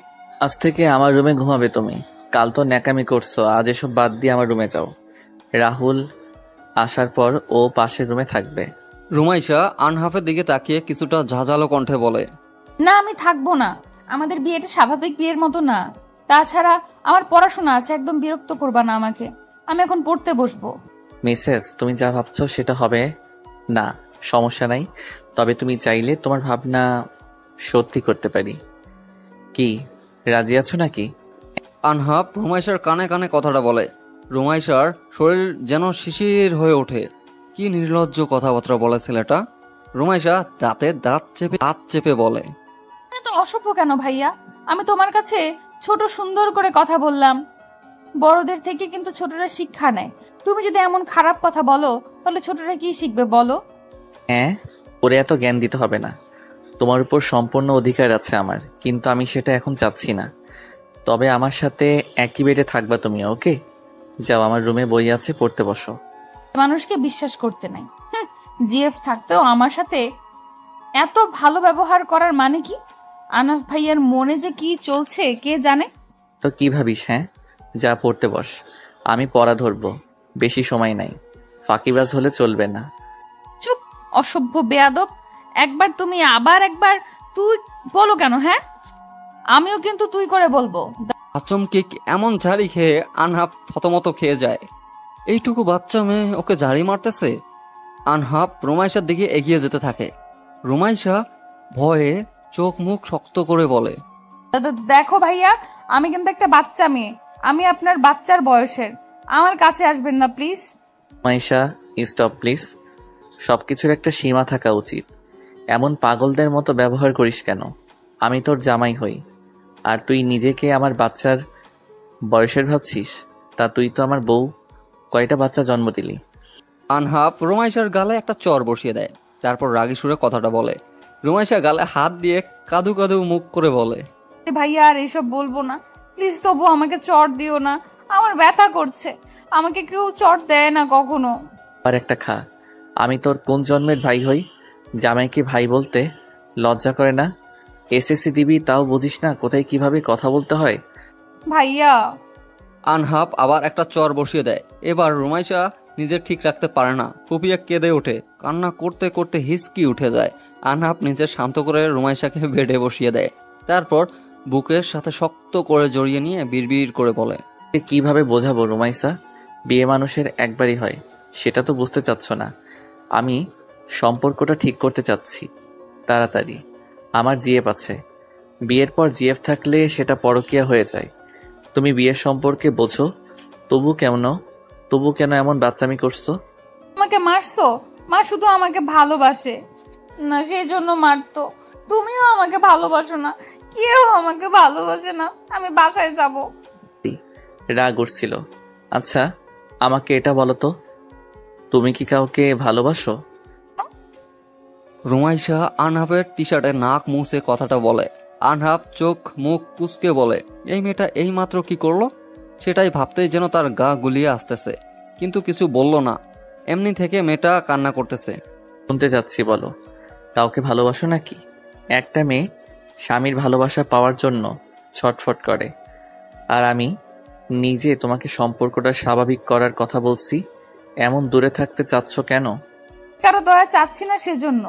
আজ থেকে আমার রুমে ঘুমাবে তুমি। কাল তো ন্যাকামি করছো, আজ এসব বাদ দিয়ে আমার রুমে যাও। রাহুল আসার পর ও পাশের রুমে থাকবে। রুমাইশা আনহাফের দিকে তাকিয়ে কিছুটা ঝাঁঝালো কণ্ঠে বলে, না, আমি থাকবো না। আমাদের বিয়েটা স্বাভাবিক বিয়ের মতো না। তাছাড়া আমার পড়াশোনা আছে, একদম বিরক্ত করবা না আমাকে। আমি এখন পড়তে বসবো। মিসেস, তুমি যা ভাবছো সেটা হবে না, সমস্যা নাই। তবে তুমি চাইলে তোমার ভাবনা সত্যি করতে পারি। কি রাজি আছো নাকি? আনহাব রুমাইশার কানে কানে কথাটা বলে। রুমাইশার শরীর যেন শিশির হয়ে ওঠে। কি নির্লজ্জ কথাবার্তা বলে ছেলেটা। রুমাইশা দাঁতে দাঁত চেপে বলে, এত অসভ্য কেন ভাইয়া? আমি তোমার কাছে ছোট সুন্দর করে কথা বললাম। বড়দের থেকে কিন্তু ছোটরা শিক্ষা নেয়। তুমি যদি এমন খারাপ কথা বলো, তাহলে ছোটরা কি শিখবে বলো? হ্যাঁ, ওরে এত জ্ঞান দিতে হবে না। তোমার উপর সম্পূর্ণ অধিকার আছে আমার, কিন্তু আমি সেটা এখন চাচ্ছি না। তবে আমার সাথে একই বেডে থাকবা তুমি, ওকে? যাও, আমার রুমে বই আছে, পড়তে বসো। মানুষকে বিশ্বাস করতে নাই। জিএফ থাকতেও আমার সাথে এত ভালো ব্যবহার করার মানে কি? আনাফ ভাইয়ার মনে যে কি চলছে কে জানে। তো কি ভাবিস? হ্যাঁ, যা পড়তে বস, আমি পড়া ধরবো। বেশি সময় নাই, ফাঁকিবাজ হলে চলবে না। চুপ, অসভ্য বেয়াদব। একবার তুমি আবার একবার তুই বলো কেন? হ্যাঁ, আমিও কিন্তু তুই করে বলবো। আচমকে এমন ঝাড়ি খেয়ে আনহাব থতমত খেয়ে যায়। এইটুকু বাচ্চা মেয়ে ওকে ঝাড়ি মারতেছে। আনহাব রুমাইশার দিকে এগিয়ে যেতে থাকে। রুমাইশা ভয়ে চোখ মুখ শক্ত করে বলে, দেখো ভাইয়া, আমি কিন্তু একটা বাচ্চা মেয়ে। আমি আপনার বাচ্চার বয়সের। আমার কাছে আসবেন না প্লিজ। Maisha, stop please. সবকিছুর একটা সীমা থাকা উচিত। এমন পাগলদের মতো ব্যবহার করিস কেন? আমি তোর জামাই হই, আর তুই নিজেকে আমার বাচ্চার বয়সের ভাবছিস? তা তুই তো আমার বউ, কয়টা বাচ্চা জন্ম দিলি? আনহাব রুমাইশার গালে একটা চর বসিয়ে দেয়, তারপর রাগী সুরে কথাটা বলে। রুমাইশা গালে হাত দিয়ে কাদু কাদু মুখ করে বলে, ভাইয়া আর এসব বলবো না, প্লিজ তবু আমাকে চট দিও না, আমার ব্যথা করছে। আমাকে কেউ চট দেয় না কখনো। আর একটা খা। আমি তোর কোন জন্মের ভাই হই? জামাইকে ভাই বলতে লজ্জা করে না? এসএসসি দিবি তাও বুঝিস না কোথায় কিভাবে কথা বলতে হয়? ভাইয়া আনহাব আবার একটা চর বসিয়ে দেয়। এবার রুমাইশা নিজে ঠিক রাখতে পারে না, ফুপিয়ে কেঁদে ওঠে। কান্না করতে করতে হিসকি উঠে যায়। আনহাব নিজে শান্ত করে রুমাইশাকে বেডে বসিয়ে দেয়, তারপর বুকের সাথে শক্ত করে জড়িয়ে নিয়ে বিড়বিড় করে বলে, কিভাবে বোঝাবো রুমাইসা? বিয়ে মানুষের একবারই হয়, সেটা তো বুঝতে চাচ্ছ না। আমি সম্পর্কটা ঠিক করতে চাচ্ছি তাড়াতাড়ি। আমার জিএফ আছে, বিয়ের পর জিএফ থাকলে সেটা পরকীয়া হয়ে যায়। তুমি বিয়ের সম্পর্কে বোঝো, তবু কেন এমন বাচ্চামি করছো? আমাকে মারছো? মা শুধু আমাকে ভালোবাসে না, সেই জন্য মারতো। তুমিও আমাকে ভালোবাসো না, কেউ আমাকে ভালোবাসে না। আমি বাসায় যাব। রাগ উঠছিল। আচ্ছা আমাকে এটা বলো তো, তুমি কি কাউকে ভালোবাসো? রুমাইশা আনহাবের টি শার্টে নাক মুছে কথাটা বলে। আনহাব চোখ মুখ কুচকে বলে, এই মেয়েটা এইমাত্র কি করলো? সেটাই ভাবতেই যেন তার গা গুলিয়ে আসতেছে, কিন্তু কিছু বলল না। এমনি থেকে মেয়েটা কান্না করতেছে। শুনতে যাচ্ছি, বলো, কাউকে ভালোবাসো নাকি? একটা মেয়ে স্বামীর ভালোবাসা পাওয়ার জন্য ছটফট করে, আর আমি নিজে তোমাকে সম্পর্কটা স্বাভাবিক করার কথা বলছি। এমন দূরে থাকতে চাচ্ছ কেন? কারো দয়া চাচ্ছি না সেজন্য।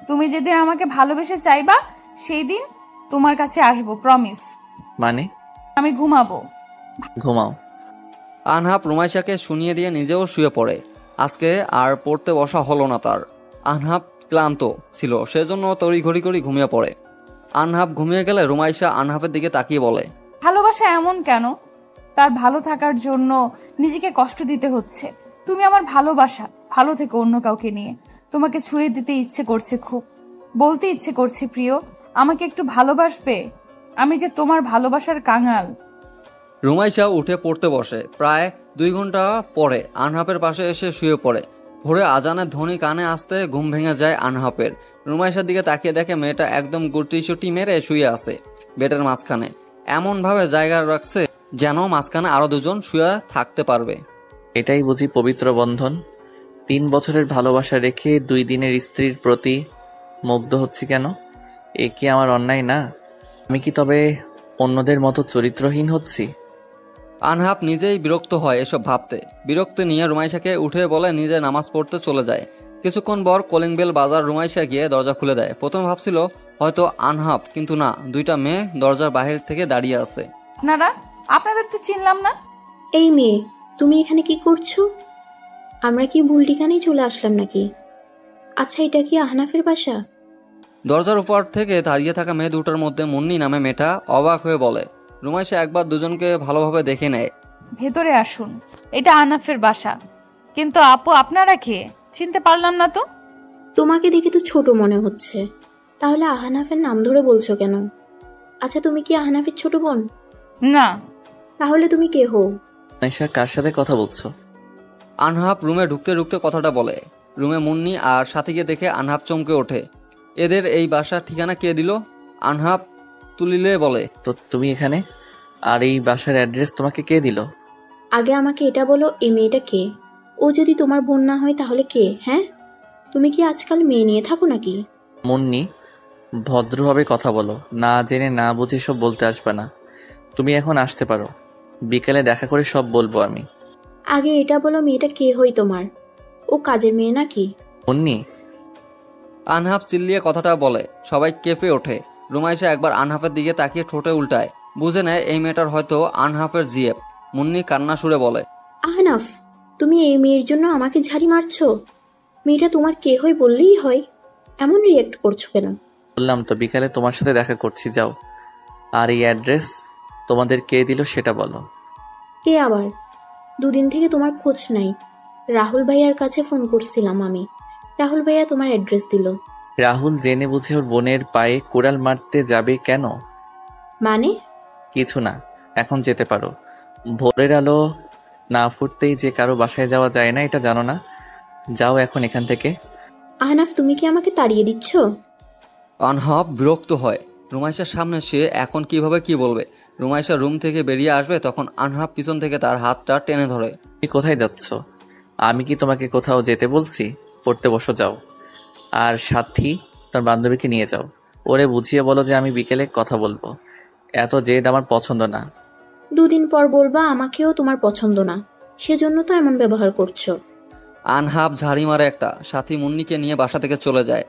তুমি যেদিন আমাকে ভালোবেসে চাইবা সেই দিন তোমার কাছে আসবো, প্রমিস। মানে? আমি ঘুমাবো। ঘুমাও। আনহাব রুমাইশাকে শুনিয়ে দিয়ে নিজেও শুয়ে পড়ে। আজকে আর পড়তে বসা হলো না তার। আনহাব ক্লান্ত ছিল, সেজন্য তড়িঘড়ি করে ঘুমিয়ে পড়ে। আনহাব ঘুমিয়ে গেলে রুমাইশা আনহাবের দিকে তাকিয়ে বলে, ভালোবাসা এমন কেন? তার ভালো থাকার জন্য নিজেকে কষ্ট দিতে হচ্ছে। তুমি আমার ভালোবাসা, ভালো থেকে অন্য কাউকে নিয়ে। তোমাকে ছুঁয়ে দিতে ইচ্ছে করছে, খুব বলতে ইচ্ছে করছে, প্রিয় আমাকে একটু ভালোবাসবে? আমি যে তোমার ভালোবাসার কাঙাল। রুমাইশা উঠে পড়তে বসে। প্রায় 2 ঘন্টা পরে আনহাবের পাশে এসে শুয়ে পড়ে। ভোরে আজানের ধ্বনি কানে আসতে ঘুম ভেঙে যায় আনহাবের। রুমাইশার দিকে তাকিয়ে দেখে মেয়েটা একদম গুটিসুটি মেরে শুয়ে আছে বেডের মাঝখানে। এমনভাবে জায়গা রাখছে যেন মাঝখানে আরো 2 জন শুয়ে থাকতে পারবে। এটাই বুঝি পবিত্র বন্ধন? 3 বছরের ভালোবাসা রেখে 2 দিনের স্ত্রীর প্রতি মুগ্ধ হচ্ছি কেন? এ কি আমার অন্যায় না? আমি কি তবে অন্যদের মতো চরিত্রহীন হচ্ছি? আনহাব নিজেই বিরক্ত হয় এসব ভাবতে। বিরক্ত নিয়ে রুমাইশাকে উঠে বলে নিজে নামাজ পড়তে চলে যায়। কিছুক্ষণ পর কলিং বেল বাজার। রুমাইশা গিয়ে দরজা খুলে দেয়। প্রথম ভাবছিল হয়তো আনহাব, কিন্তু না, 2টা মেয়ে দরজার বাহির থেকে দাঁড়িয়ে আছে। আপনাদের তো চিনলাম না। এই মেয়ে, তুমি এখানে কি করছো? আমরা কি ভুল ঠিকানায় চলে আসলাম নাকি? আচ্ছা, এটা কি আহনাফের বাসা? দরজার উপর থেকে দাঁড়িয়ে থাকা মেয়ে 2টার মধ্যে মুন্নি নামে মেয়েটা অবাক হয়ে বলে। রুমাইশা একবার দুজনকে ভালোভাবে দেখে নেয়। ভেতরে আসুন, এটা আনাফের বাসা। কিন্তু আপু আপনারা কে? চিনতে পারলাম না তো। তোমাকে দেখে তো ছোট মনে হচ্ছে, তাহলে আহনাফের নাম ধরে বলছো কেন? আচ্ছা, তুমি কি আহনাফের ছোট বোন? না। তাহলে তুমি কে হো? আয়েশা, কার সাথে কথা বলছো? আনহাব রুমে ঢুকতে ঢুকতে কথাটা বলে। রুমে মুন্নি আর সাথীকে দেখে আনহাব চমকে ওঠে। এদের এই বাসার ঠিকানা কে দিল? আনহাব তুলিলে বলে, তো তুমি এখানে, আর এই বাসার অ্যাড্রেস তোমাকে কে দিল? আগে আমাকে এটা বলো, এই মেয়েটা কে? ও যদি তোমার বোন না হয় তাহলে কে? হ্যাঁ, তুমি কি আজকাল মেয়ে নিয়ে থাকো নাকি? মুন্নি, ভদ্রভাবে কথা বলো, না জেনে না বুঝে সব বলতে আসবে না। তুমি এখন আসতে পারো, বিকেলে দেখা করে সব বলবো আমি। আগে এটা বলো, মেয়েটা কে হই তোমার? ও কাজের মেয়ে নাকি? মুন্নি। আনহাব চিল্লিয়ে কথাটা বলে। সবাই কেঁপে ওঠে। রুমাইশা একবার আনহাফের দিকে তাকিয়ে ঠোঁটে উল্টায়। বুঝে নেয় এই মেয়েটার হয়তো আনহাফের জিএফ। মুন্নি কান্না সুরে বলে, আহনাফ, তুমি এই মেয়ের জন্য আমাকে ঝাড়ি মারছো? মেয়েটা তোমার কে হয় বললেই হয়, এমন রিয়েক্ট করছো কেন? বললাম তো বিকালে তোমার সাথে দেখা করছি, যাও। আর এই অ্যাড্রেস তোমাদের কে দিল সেটা বলো। কে আবার? 2 দিন থেকে তোমার খোঁজ নাই। রাহুল ভাইয়ার কাছে ফোন করছিলাম আমি, রাহুল ভাইয়া তোমার অ্যাড্রেস দিল। রাহুল জেনে বুঝে ওর বোনের পায়ে কুড়াল মারতে যাবে কেন? মানে? কিছু না, এখন যেতে পারো। ভোরের আলো না ফুটতেই যে কারো বাসায় যাওয়া যায় না, এটা জানো না? যাও এখন এখান থেকে। আহনাফ, তুমি কি আমাকে তাড়িয়ে দিচ্ছ? আনহাব বিরক্ত হয়। রুমাইশার সামনে সে এখন কিভাবে কি বলবে। রুমাইশা রুম থেকে বেরিয়ে আসবে, তখন আনহাব পিছন থেকে তার হাতটা টেনে ধরে। তুমি কোথায় যাচ্ছ? আমি কি তোমাকে কোথাও যেতে বলছি? পড়তে বসো, যাও। আর সাথী তোর বান্ধবীকে নিয়ে যাও, ওরে বুঝিয়ে বলো যে আমি বিকেলে কথা বলবো। এত জেদ আমার পছন্দ না। 2 দিন পর বলবা আমাকেও তোমার পছন্দ না, সেজন্য তো এমন ব্যবহার করছো। আনহাব ঝাড়ি মারে একটা। সাথী মুন্নিকে নিয়ে বাসা থেকে চলে যায়।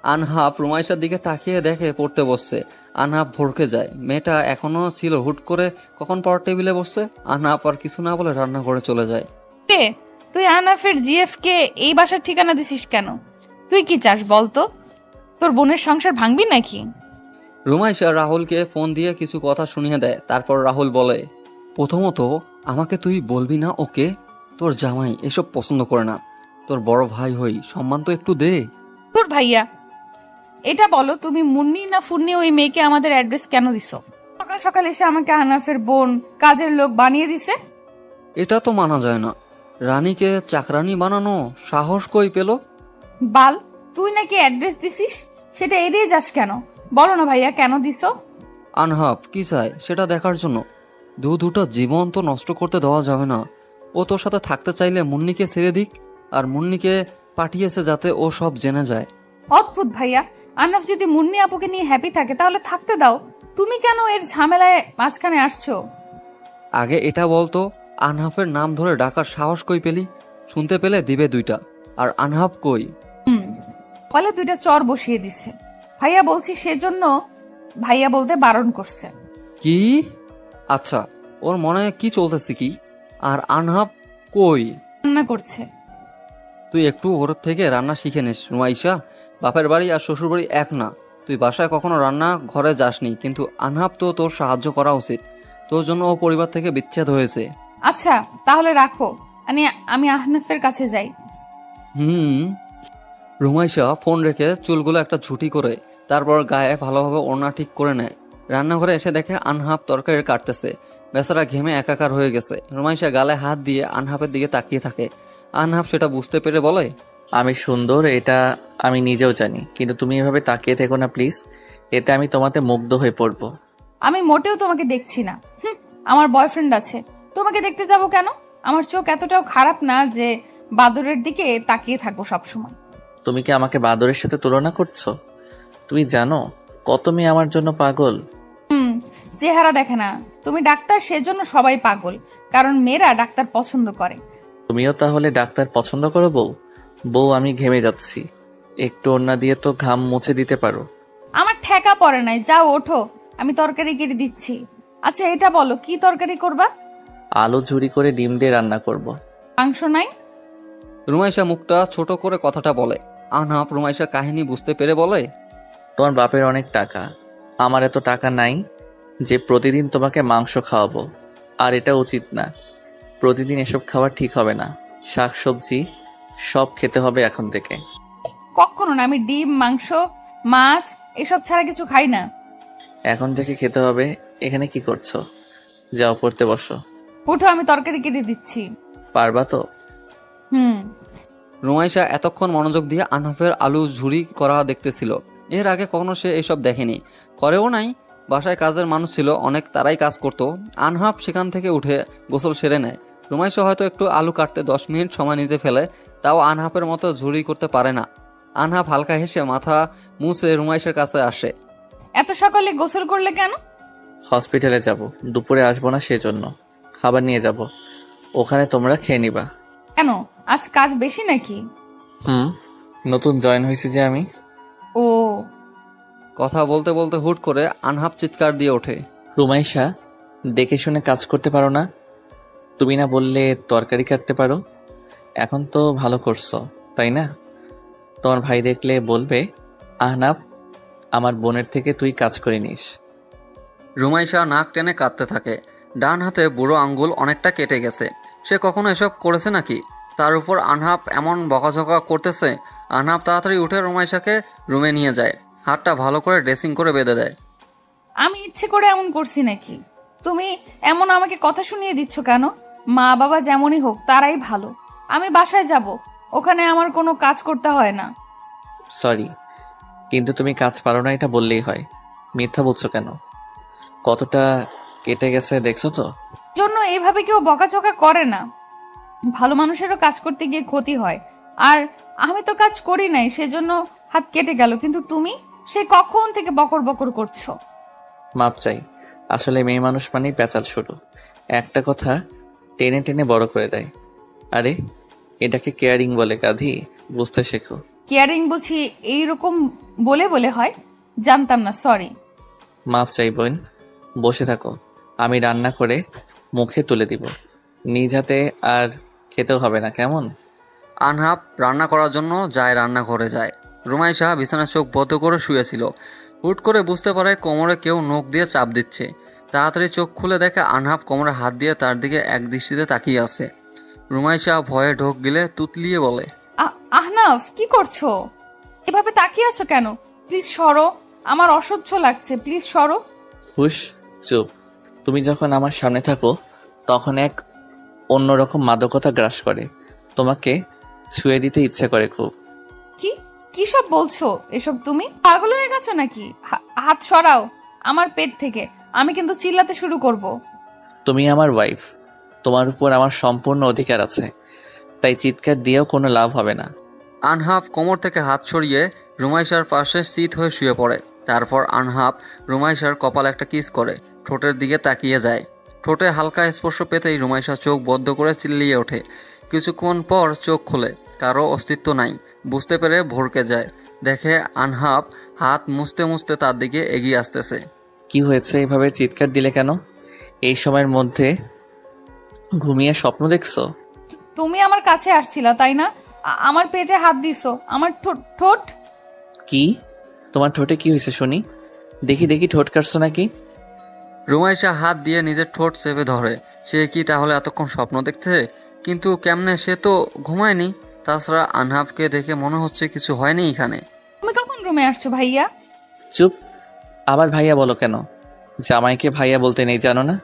আনহাব রুমাইশার দিকে তাকিয়ে দেখে পড়তে বসছে। আনহাব ভড়কে যায়। মেয়েটা এখনো ছিল, হুট করে কখন পর টেবিলে বসছে। আনহাব আর কিছু না বলে রান্নাঘরে চলে যায়। কে তুই? আহনাফের জিএফ কে এই বাসার ঠিকানা দিছিস কেন? তুই কি চাস বলতো? তোর বোনের সংসার ভাঙবি নাকি? রুমাইশা রাহুলকে ফোন দিয়ে কিছু কথা শুনিয়ে দেয়। তারপর রাহুল বলে, প্রথমত আমাকে তুই বলবি না ওকে? তোর জামাই এসব পছন্দ করে না। তোর বড় ভাই হই, সম্মান তো একটু দে। তোর ভাইয়া, এটা বলো তুমি মুন্নি না ফুন্নি ওই মেয়েকে আমাদের অ্যাড্রেস কেন দিছো? সকাল সকাল এসে আমাকে আহনাফের বোন কাজের লোক বানিয়ে দিছে। এটা তো মানা যায় না। রানীকে চাকরানি বানানো সাহস কই পেল? বাল, তুই নাকি অ্যাড্রেস দিছিস, সেটা এড়িয়ে যাস কেন? বলো না ভাইয়া, কেন দিছো? আনহাব কি চায় সেটা দেখার জন্য। দুটা জীবন তো নষ্ট করতে দেওয়া যাবে না। ও তোর সাথে থাকতে চাইলে মুন্নিকে ছেড়ে দিক। আর মুন্নিকে পাঠিয়েছে যাতে ও সব জেনে যায়। অদ্ভুত ভাইয়া, আহনাফ যদি মুন্নি আপুকে নিয়ে হ্যাপি থাকে তাহলে থাকতে দাও। তুমি কেন এর ঝামেলায় মাঝখানে আসছো? আগে এটা বলতো, আনহাফের নাম ধরে ডাকার সাহস কই পেলি? শুনতে পেলে দিবে 2টা। আর আনহাফ কই? ফলে 2টা চর বসিয়ে দিছে। ভাইয়া বলছি সেজন্য ভাইয়া বলতে বারণ করছে। কি? আচ্ছা, ওর মনে কি চলতেছে কি? আর আনহাফ কই? রান্না করছে। তুই একটু ওর থেকে রান্না শিখে নিস রুমাইশা। বাপের বাড়ি আর শ্বশুর বাড়ি এক না। তুই বাসায় কখনো রান্না ঘরে যাসনি, কিন্তু আনহাফ তো তোর সাহায্য করা উচিত। তোর জন্য ও পরিবার থেকে বিচ্ছেদ হয়েছে। আচ্ছা তাহলে রাখো, আমি আহনাফের কাছে যাই। রুমাইশা ফোন রেখে চুলগুলো একটা ঝুটি করে তারপর গায়ে ভালোভাবে ওড়না ঠিক করে নেয়। রান্নাঘরে এসে দেখে আনহাফ তরকারি কাটতেছে। বেচারা ঘেমে একাকার হয়ে গেছে। রুমাইশা গালে হাত দিয়ে আনহাফের দিকে তাকিয়ে থাকে। আনহাফ সেটা বুঝতে পেরে বলে, আমি সুন্দর, এটা আমি নিজেও জানি, কিন্তু তুমি এভাবে তাকিয়ে থেকো না প্লিজ। এতে আমি তোমাতে মুগ্ধ হয়ে পড়বো। আমি মোটেও তোমাকে দেখছি না। আমার বয়ফ্রেন্ড আছে, তোমাকে দেখতে যাব কেন? আমার চোখ এতটাও খারাপ না যে বাদরের দিকে তাকিয়ে থাকবো সবসময়। তুমি কি আমাকে বাদরের সাথে তুলনা করছো? তুমি জানো কত মেয়ে আমার জন্য পাগল? চেহারা দেখে না। তুমি ডাক্তার, সেজন্য সবাই পাগল, কারণ মেয়েরা ডাক্তার পছন্দ করে। তুমিও তাহলে ডাক্তার পছন্দ করো? বউ আমি ঘেমে যাচ্ছি, একটু ওড়না দিয়ে তো ঘাম মুছে দিতে পারো। আমার ঠেকা পড়ে নাই, যাও ওঠো, আমি তরকারি কেটে দিচ্ছি। আচ্ছা এটা বলো, কি তরকারি করবা? আলু ঝুরি করে ডিম দিয়ে রান্না করব। মাংস নাই? রুমাইশা মুখটা ছোট করে কথাটা বলে। আনহাফ রুমাইশা কাহিনী বুঝতে পেরে বলে, তোমার বাপের অনেক টাকা, আমার এত টাকা নাই যে প্রতিদিন তোমাকে মাংস খাওয়াবো। আর এটা উচিত না, প্রতিদিন এসব খাওয়া ঠিক হবে না। শাকসবজি সব খেতে হবে এখন থেকে। কখনো না, আমি ডিম, মাংস, মাছ এসব ছাড়া কিছু খাই না। এখন থেকে খেতে হবে। এখানে কি করছো? যাও পড়তে বসো। ওঠো, আমি তরকারি কেটে দিচ্ছি। পারবা তো? রুমাইশা এতক্ষণ মনোযোগ দিয়ে আনহাফের আলু ঝুরি করা দেখতেছিল। এর আগে কখনো সে এসব দেখেনি, করেও নাই। বাসায় কাজের মানুষ ছিল অনেক, তারাই কাজ করত। আনহাফ সেখান থেকে উঠে গোসল সেরে নেয়। রুমাইশা হয়তো একটু আলু কাটতে 10 মিনিট সময় নিতে ফেলে, তাও আনহাফের মতো ঝুরি করতে পারে না। আনহাফ হালকা হেসে মাথা মুছে রুমাইশার কাছে আসে। এত সকালে গোসল করলে কেন? হসপিটালে যাব, দুপুরে আসবো না, সেজন্য খাবার নিয়ে যাব, ওখানে তোমরা খেয়ে নিবা। কেন, আজ কাজ বেশি নাকি? নতুন জয়েন হয়েছি যে আমি। ও। কথা বলতে বলতে হুট করে আনহাফ চিৎকার দিয়ে ওঠে। রুমাইশা, দেখে শুনে কাজ করতে পারো না? তুমি না বললে তরকারি কাটতে পারো? এখন তো ভালো করছো, তাই না? তোমার ভাই দেখলে বলবে আহনাফ আমার বোনের থেকে তুই কাজ করে নিস। রুমাইশা নাক টেনে কাঁদতে থাকে। ডান হাতে বুড়ো আঙ্গুল অনেকটা কেটে গেছে। সে কখনো এসব করেছে নাকি? তার উপর আনহাফ এমন বকাঝকা করতেছে। আহনাফ তাড়াতাড়ি উঠে রুমাইশাকে রুমে নিয়ে যায়, হাতটা ভালো করে ড্রেসিং করে বেঁধে দেয়। আমি ইচ্ছে করে এমন করছি নাকি? তুমি এমন আমাকে কথা শুনিয়ে দিচ্ছ কেন? মা বাবা যেমনই হোক তারাই ভালো। আমি বাসায় যাব, ওখানে আমার কোনো কাজ করতে হয় না। সরি, কিন্তু তুমি কাজ পারো না এটা বললেই হয়। মিথ্যা বলছো কেন? কতটা কেটে গেছে দেখছো তো? জন্য এইভাবে কেউ বকাঝকা করে না। ভালো মানুষেরও কাজ করতে গিয়ে ক্ষতি হয়, আর আমি তো কাজ করি নাই, সেজন্য হাত কেটে গেল। কিন্তু তুমি সে কখন থেকে বকর বকর করছো। মাপ চাই, আসলে মেয়ে মানুষ মানেই প্যাচাল শুরু, একটা কথা টেনে টেনে বড় করে দেয়। আরে এটাকে কেয়ারিং বলে গাধি, বুঝতে শেখো। কেয়ারিং বুঝি এইরকম বলে বলে হয়? জানতাম না, সরি। মাপ চাই বোন, বসে থাকো, আমি রান্না করে মুখে তুলে দিব। নিজ হাতে আর খেতেও হবে না, কেমন? আহনাফ রান্না করার জন্য যায়, রান্নাঘরে যায়। রুমাইশা বিছানায় চোখ বদ্ধ করে শুয়েছিল। হুট করে বুঝতে পারে কোমরে কেউ নখ দিয়ে চাপ দিচ্ছে। তাড়াতাড়ি চোখ খুলে দেখে আহনাফ কোমরে হাত দিয়ে তার দিকে এক দৃষ্টিতে তাকিয়ে আছে। রুমাইশা ভয়ে ঢোক গিলে তুতলিয়ে বলে, আহনাফ, কি করছো? এভাবে তাকিয়ে আছো কেন? প্লিজ সরো, আমার অসহ্য লাগছে, প্লিজ সরো। হুশ, চুপ। তুমি যখন আমার সামনে থাকো তখন এক অন্যরকম মাদকতা গ্রাস করে, তোমাকে ছুঁয়ে দিতে ইচ্ছে করে খুব। কি কি সব বলছো এসব? তুমি পাগল হয়ে গেছো নাকি? হাত সরাও আমার পেট থেকে, আমি কিন্তু চিল্লাতে শুরু করব। তুমি আমার ওয়াইফ, তোমার উপর আমার সম্পূর্ণ অধিকার আছে, তাই চিৎকার দিয়েও কোনো লাভ হবে না। আহনাফ কোমর থেকে হাত সরিয়ে রুমাইশার পাশে শীত হয়ে শুয়ে পড়ে। তারপর আহনাফ রুমাইশার কপালে একটা কিস করে ঠোঁটের দিকে তাকিয়ে যায়। ঠোঁটে হালকা স্পর্শ পেতেই রুমাইশা চোখ বদ্ধ করে চিল্লিয়ে ওঠে। কিছুক্ষণ পর চোখ খোলে, কারো অস্তিত্ব নাই। বুঝতে পেরে ভরকে যায়, দেখে আহনাফ হাত মুছতে মুছতে তার দিকে এগিয়ে আসতেছে। কি হয়েছে, এভাবে চিৎকার দিলে কেন? এই সময়ের মধ্যে ঘুমিয়ে স্বপ্ন দেখছো? তুমি আমার কাছে আসছিলা তাই না? আমার পেটে হাত দিছো, আমার ঠোঁট। কি? তোমার ঠোঁটে কি হয়েছে শুনি? দেখি দেখি, ঠোঁট কাটছো নাকি? রুমাইশা হাত দিয়ে নিজের ঠোঁট চেপে ধরে। সে কি তাহলে এতক্ষণ স্বপ্ন দেখতে? কিন্তু কেমনে, সে তো ঘুমায়নি। তাছাড়া আহনাফকে দেখে মনে হচ্ছে কিছু হয়নি এখানে। তুমি কখন রুমে আসছো ভাইয়া? চুপ, আবার ভাইয়া বলো কেন? জামাইকে ভাইয়া বলতে নেই জানো না?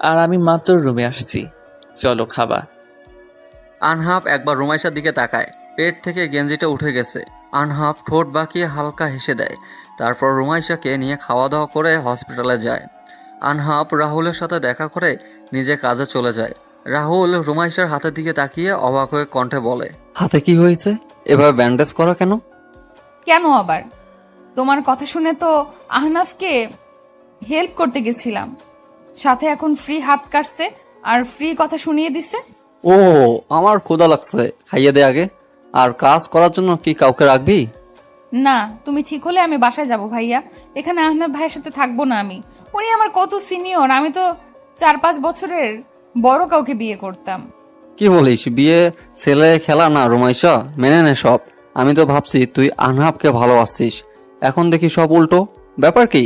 আর আমি মাত্র রুমে আসছি, চলো খাবা। আহনাফ একবার রুমাইশার দিকে তাকায়, পেট থেকে গেঞ্জিটা উঠে গেছে। আহনাফ ঠোঁট বাঁকিয়ে হালকা হেসে দেয়। তারপর রুমাইশাকে নিয়ে খাওয়া দাওয়া করে হসপিটালে যায়। আহনাফ রাহুলের সাথে দেখা করে নিজে কাজে চলে যায়। রাহুল রুমাইশার হাতের দিকে তাকিয়ে অবাক হয়ে কণ্ঠে বলে, হাতে কি হয়েছে? এভাবে ব্যান্ডেজ করা কেন? কেন আবার? তোমার কথা শুনে তো আহনাফকে হেল্প করতে গেছিলাম, সাথে এখন ফ্রি হাত কাটছে আর ফ্রি কথা শুনিয়ে দিছে। ও, আমার ক্ষুধা লাগছে, খাইয়ে দে আগে। আর কাজ করার জন্য কি কাউকে রাখবি? না, তুমি ঠিক হলে আমি বাসায় যাব ভাইয়া। এখানে আহনাফ ভাইয়ের সাথে থাকবো না আমি। উনি আমার কত সিনিয়র, আমি তো 4-5 বছরের বড় কাউকে বিয়ে করতাম। কি বলিস? বিয়ে ছেলে খেলা না রুমাইশা, মেনে নে সব। আমি তো ভাবছি তুই আহনাফকে ভালোবাসিস, এখন দেখি সব উল্টো। ব্যাপার কি?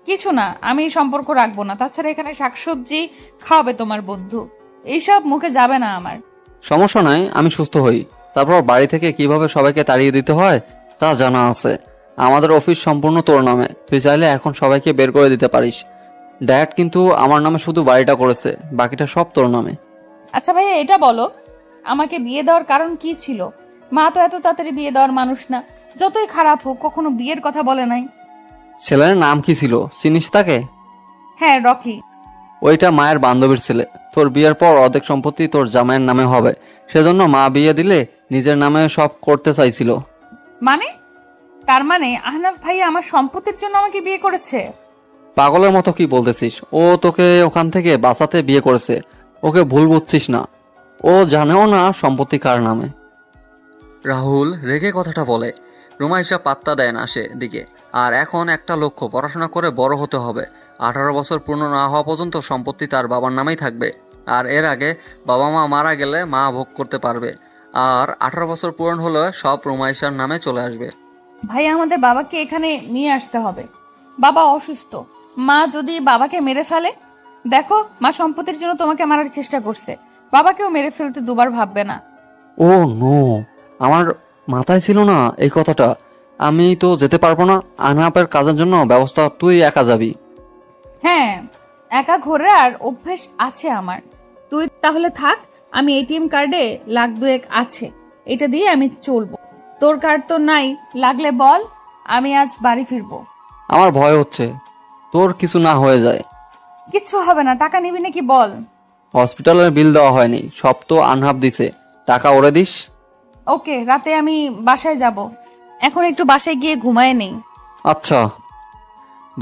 কিছু না, আমি সম্পর্ক রাখবো না। তাছাড়া এখানে শাকসবজি খাওয়াবে তোমার বন্ধু, এইসব মুখে যাবে না আমার। সমস্যা নাই, আমি সুস্থ হই। তারপর বাড়ি থেকে কিভাবে সবাইকে তাড়িয়ে দিতে হয় তা জানা আছে। আমাদের অফিস সম্পূর্ণ তোর নামে, তুই চাইলে এখন সবাইকে বের করে দিতে পারিস। ড্যাড কিন্তু আমার নামে শুধু বাড়িটা করেছে, বাকিটা সব তোর নামে। আচ্ছা ভাইয়া, এটা বলো, আমাকে বিয়ে দেওয়ার কারণ কি ছিল? মা তো এত তাড়াতাড়ি বিয়ে দেওয়ার মানুষ না, যতই খারাপ হোক কখনো বিয়ের কথা বলে নাই। ছেলের নাম কি ছিল, চিনিস তাকে? হ্যাঁ, রকি। ওইটা মায়ের বান্ধবীর ছেলে। তোর বিয়ের পর অর্ধেক সম্পত্তি তোর জামাইয়ের নামে হবে, সেজন্য মা বিয়ে দিলে নিজের নামে সব করতে চাইছিল। মানে? তার মানে আহনাফ ভাইয়া আমার সম্পত্তির জন্য আমাকে বিয়ে করেছে? পাগলের মতো কি বলতেছিস? ও তোকে ওখান থেকে বাঁচাতে বিয়ে করেছে, ওকে ভুল বুঝছিস না। ও জানেও না সম্পত্তি কার নামে। রাহুল রেগে কথাটা বলে। রুমাইশা পাত্তা দেয় না সে দিকে। আর এখন একটা লক্ষ্য, পড়াশোনা করে বড় হতে হবে। 18 বছর পূর্ণ না হওয়া পর্যন্ত সম্পত্তি তার বাবার নামেই থাকবে। আর এর আগে বাবা মা মারা গেলে মা ভোগ করতে পারবে। আর 18 বছর পূরণ হলে সব রুমাইশার নামে চলে আসবে। ভাই, আমাদের বাবাকে এখানে নিয়ে আসতে হবে। বাবা অসুস্থ, মা যদি বাবাকে মেরে ফেলে? দেখো, মা সম্পত্তির জন্য তোমাকে মারার চেষ্টা করছে, বাবাকেও মেরে ফেলতে দুবার ভাববে না। ও নো, আমার মাথায় ছিল না এই কথাটা। আমি তো যেতে পারবো না, আনহাপের কাজের জন্য ব্যবস্থা তুই একা যাবি। হ্যাঁ, একা ঘোরার অভ্যেস আছে আমার। তুই তাহলে থাক, আমি এটিএম কার্ডে লাখ দুয়েক আছে, এটা দিয়ে আমি চলবো। তোর কার্ড তো নাই, লাগলে বল, আমি আজ বাড়ি ফিরবো। আমার ভয় হচ্ছে তোর কিছু না হয়ে যায়। কিচ্ছু হবে না, টাকা নিবি নাকি বল। হসপিটালের বিল দেওয়া হয়নি, সব তো আনহাপ দিছে, টাকা ওরে দিস। ওকে, রাতে আমি বাসায় যাব, এখন একটু বাসায় গিয়ে ঘুমায় নেই। আচ্ছা।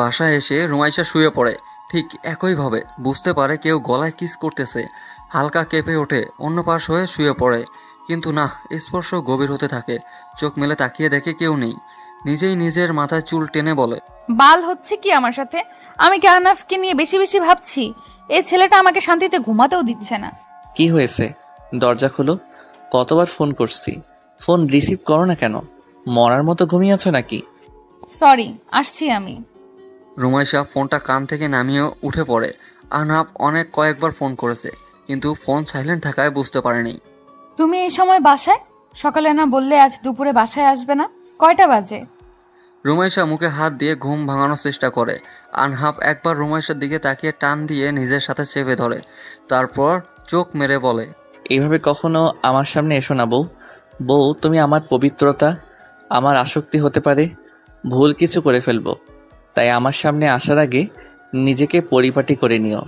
বাসায় এসে রুমাইশা শুয়ে পড়ে। ঠিক একইভাবে বুঝতে পারে কেউ গলায় কিস করতেছে, হালকা কেঁপে ওঠে, অন্য পাশ হয়ে শুয়ে পড়ে। কিন্তু না, স্পর্শ গভীর হতে থাকে। চোখ মেলে তাকিয়ে দেখে কেউ নেই। নিজেই নিজের মাথায় চুল টেনে বলে, বাল হচ্ছে কি আমার সাথে? আমি কি আহনাফকে নিয়ে বেশি বেশি ভাবছি? এই ছেলেটা আমাকে শান্তিতে ঘুমাতেও দিচ্ছে না। কি হয়েছে? দরজা খোলো। কতবার ফোন করছি, ফোন রিসিভ করো না কেন? মরার মতো ঘুমিয়ে আছো নাকি? সরি, আসছি আমি। রুমাইশা ফোনটা কান থেকে নামিয়ে উঠে পড়ে। আনহাপ কয়েকবার ফোন করেছে, কিন্তু ফোন সাইলেন্ট থাকায় বুঝতে পারেনি। তুমি এই সময় বাসায়? সকালে না বললে আজ দুপুরে বাসায় আসবে না? কয়টা বাজে? রুমাইশা মুখে হাত দিয়ে ঘুম ভাঙানোর চেষ্টা করে। আনহাপ একবার রুমাইশার দিকে তাকিয়ে টান দিয়ে নিজের সাথে চেপে ধরে, তারপর চোখ মেরে বলে, এইভাবে কখনো আমার সামনে এসো না বউ। বউ, তুমি আমার পবিত্রতা, আমার আসক্তি হতে পারে। ভুল কিছু করে ফেলবো, তাই আমার সামনে আসার আগে নিজেকে পরিপাটি করে নিও।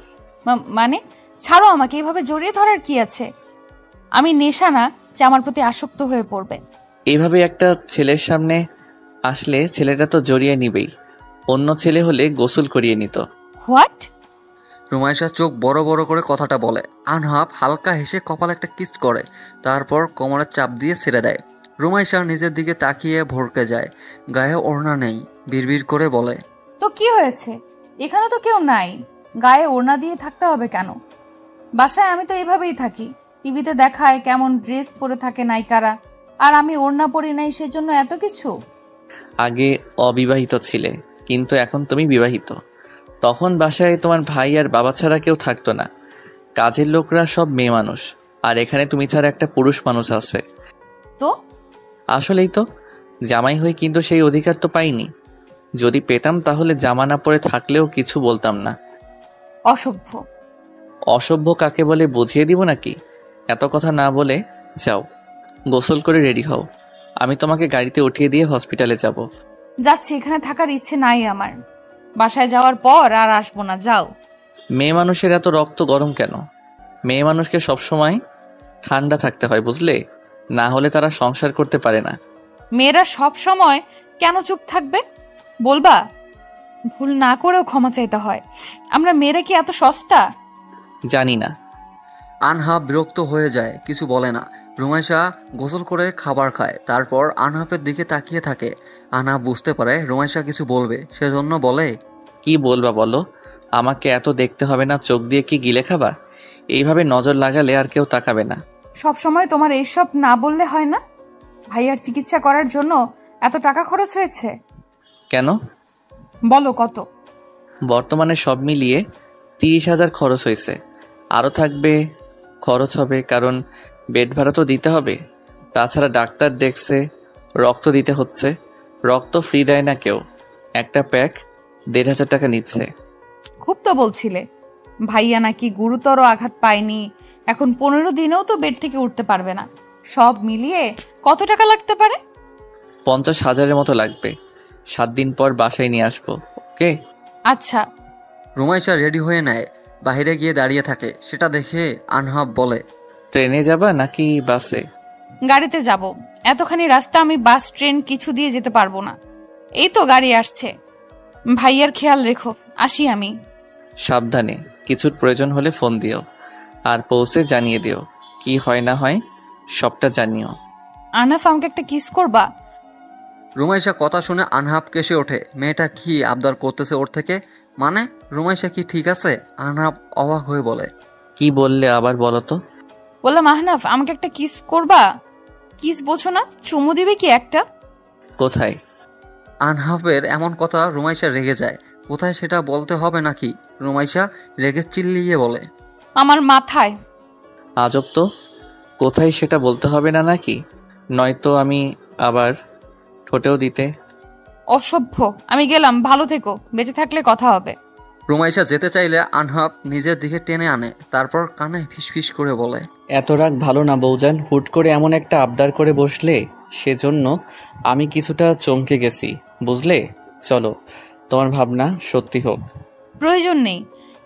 মানে ছাড়ো আমাকে, এভাবে জড়িয়ে ধরার কি আছে? আমি নেশা না যে আমার প্রতি আসক্ত হয়ে পড়বে। এইভাবে একটা ছেলের সামনে আসলে ছেলেটা তো জড়িয়ে নিবেই, অন্য ছেলে হলে গোসল করিয়ে নিত। হোয়াট? রুমাইশা চোখ বড় বড় করে কথাটা বলে। আনহাপ হালকা হেসে কপালে একটা কিস করে, তারপর কোমরে চাপ দিয়ে ছেড়ে দেয়। রুমাইশা নিজের দিকে তাকিয়ে ভরকে যায়। গায়ে ওড়না নেই, বিড়বিড় করে বলে, তো কি হয়েছে? এখানে তো কেউ নাই, গায়ে ওড়না দিয়ে থাকতে হবে কেন? বাসায় আমি তো এভাবেই থাকি, টিভিতে দেখায় কেমন ড্রেস পরে থাকে নায়িকারা, আর আমি ওড়না পরি নাই সেজন্য এত কিছু? আগে অবিবাহিত ছিলে, কিন্তু এখন তুমি বিবাহিত। তখন বাসায় তোমার ভাই আর বাবা ছাড়া কেউ থাকতো না, কাজের লোকরা সব মেয়ে মানুষ, আর এখানে তুমি ছাড়া একটা পুরুষ মানুষ আছে। তো আসলেই তো, জামাই হয়ে কিন্তু সেই অধিকার তো পাইনি। যদি পেতাম তাহলে জামা না পরে থাকলেও কিছু বলতাম না। অসভ্য। অসভ্য কাকে বলে বুঝিয়ে দিব নাকি? এত কথা না বলে যাও, গোসল করে রেডি হও, আমি তোমাকে গাড়িতে উঠিয়ে দিয়ে হসপিটালে যাব। যাচ্ছি, এখানে থাকার ইচ্ছে নাই আমার। বাসায় যাওয়ার পর আর আসবো না, যাও। মেয়ে মানুষের এত রক্ত গরম কেন? মেয়ে মানুষকে সবসময় ঠান্ডা থাকতে হয়, বুঝলে? না হলে তারা সংসার করতে পারে না। মেয়েরা সব সময় কেন চুপ থাকবে বলবা? ভুল না করেও ক্ষমা চাইতে হয়। আমরা মেয়েরা কি এত সস্তা? জানি না। আনহাপ বিরক্ত হয়ে যায়, কিছু বলে না। রুমাইশা গোসল করে খাবার খায়, তারপর আনহাপের দিকে তাকিয়ে থাকে। আনহাপ বুঝতে পারে রুমাইশা কিছু বলবে, সেজন্য বলে, কি বলবা বলো? আমাকে এত দেখতে হবে না, চোখ দিয়ে কি গিলে খাবা? এইভাবে নজর লাগালে আর কেউ তাকাবে না। সব সময় তোমার এইসব না বললে হয় না? ভাইয়ার চিকিৎসা করার জন্য এত টাকা খরচ হয়েছে। কেন? বলো কত? বর্তমানে সব মিলিয়ে 30,000 খরচ হয়েছে, আরও থাকবে, খরচ হবে, কারণ বেড ভাড়া তো দিতে হবে। তাছাড়া ডাক্তার দেখছে, রক্ত দিতে হচ্ছে। রক্ত ফ্রি দেয় না কেউ, একটা প্যাক 1,500 টাকা নিচ্ছে। খুব তো বলছিলে ভাইয়া নাকি গুরুতর আঘাত পায়নি, এখন 15 দিনেও তো বেড থেকে উঠতে পারবে না। সব মিলিয়ে কত টাকা লাগতে পারে? 50,000-এর মতো লাগবে। 7 দিন পর বাসায় নিয়ে আসবো, ওকে? আচ্ছা। রুমাইশা রেডি হয়ে নেয়, বাইরে গিয়ে দাঁড়িয়ে থাকে। সেটা দেখে আনহাপ বলে, ট্রেনে যাবা নাকি বাসে? গাড়িতে যাব, এতখানি রাস্তা আমি বাস ট্রেন কিছু দিয়ে যেতে পারবো না। এই তো গাড়ি আসছে। ভাইয়ার খেয়াল রেখো, আসি আমি। সাবধানে, কিছুর প্রয়োজন হলে ফোন দিও, আর পৌঁছে জানিয়ে দিও। কি হয় না হয় সবটা জানিও। আনাফ, আমাকে একটা কিস করবা? রুমাইশা কথা শুনে আনহাপ কেসে ওঠে। মেয়েটা কি আবদার করতেছে ওর থেকে? মানে রুমাইশা কি ঠিক আছে? আনহাপ অবাক হয়ে বলে, কি বললে আবার বলো তো? বললাম আহনাফ, আমাকে একটা কিস করবা? কিস বোঝো না, চুমু দিবে কি একটা? কোথায়? আনহাপের এমন কথা রুমাইশা রেগে যায়। কোথায় সেটা বলতে হবে নাকি? রুমাইশা রেগে চিল্লিয়ে বলে, আমার মাথায়। আজব তো, কোথায় সেটা বলতে হবে না নাকি? নয়তো আমি আবার ঠোঁটেও দিতে। অসভ্য, আমি গেলাম, ভালো থেকো, বেঁচে থাকলে কথা হবে। রুমাইশা যেতে চাইলে আনহাব নিজের দিকে টেনে আনে, তারপর কানে ফিসফিস করে বলে, এত রাগ ভালো না বৌজান, হুট করে এমন একটা আবদার করে বসলে, সেজন্য আমি কিছুটা চমকে গেছি, বুঝলে? চলো, তোমার ভাবনা সত্যি হোক। প্রয়োজন নেই,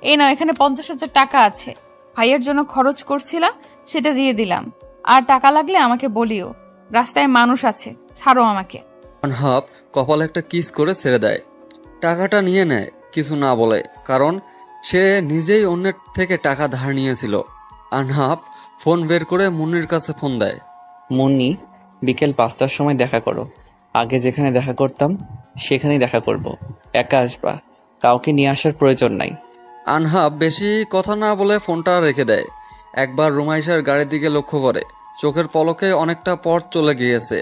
এই নাও, এখানে 50,000 টাকা আছে, ভাইয়ের জন্য খরচ করছিলাম, সেটা দিয়ে দিলাম। আর টাকা লাগলে আমাকে বলিও, রাস্তায় মানুষ আছে, ছাড়ো আমাকে। আনহাব কপালে একটা কিস করে ছেড়ে দেয়। টাকাটা নিয়ে নেয় কিছু না বলে, কারণ সে নিজেই অন্যের থেকে টাকা ধার নিয়েছিল। আনহাব ফোন বের করে মুন্নির কাছে ফোন দেয়। মুন্নি, বিকেল 5টার সময় দেখা করো। আগে যেখানে দেখা করতাম সেখানেই দেখা করব। একা আসবা, কাউকে নিয়ে আসার প্রয়োজন নাই। আনহাব বেশি কথা না বলে ফোনটা রেখে দেয়। একবার রুমাইশার গাড়ির দিকে লক্ষ্য করে, চোখের পলকে অনেকটা পথ চলে গিয়েছে।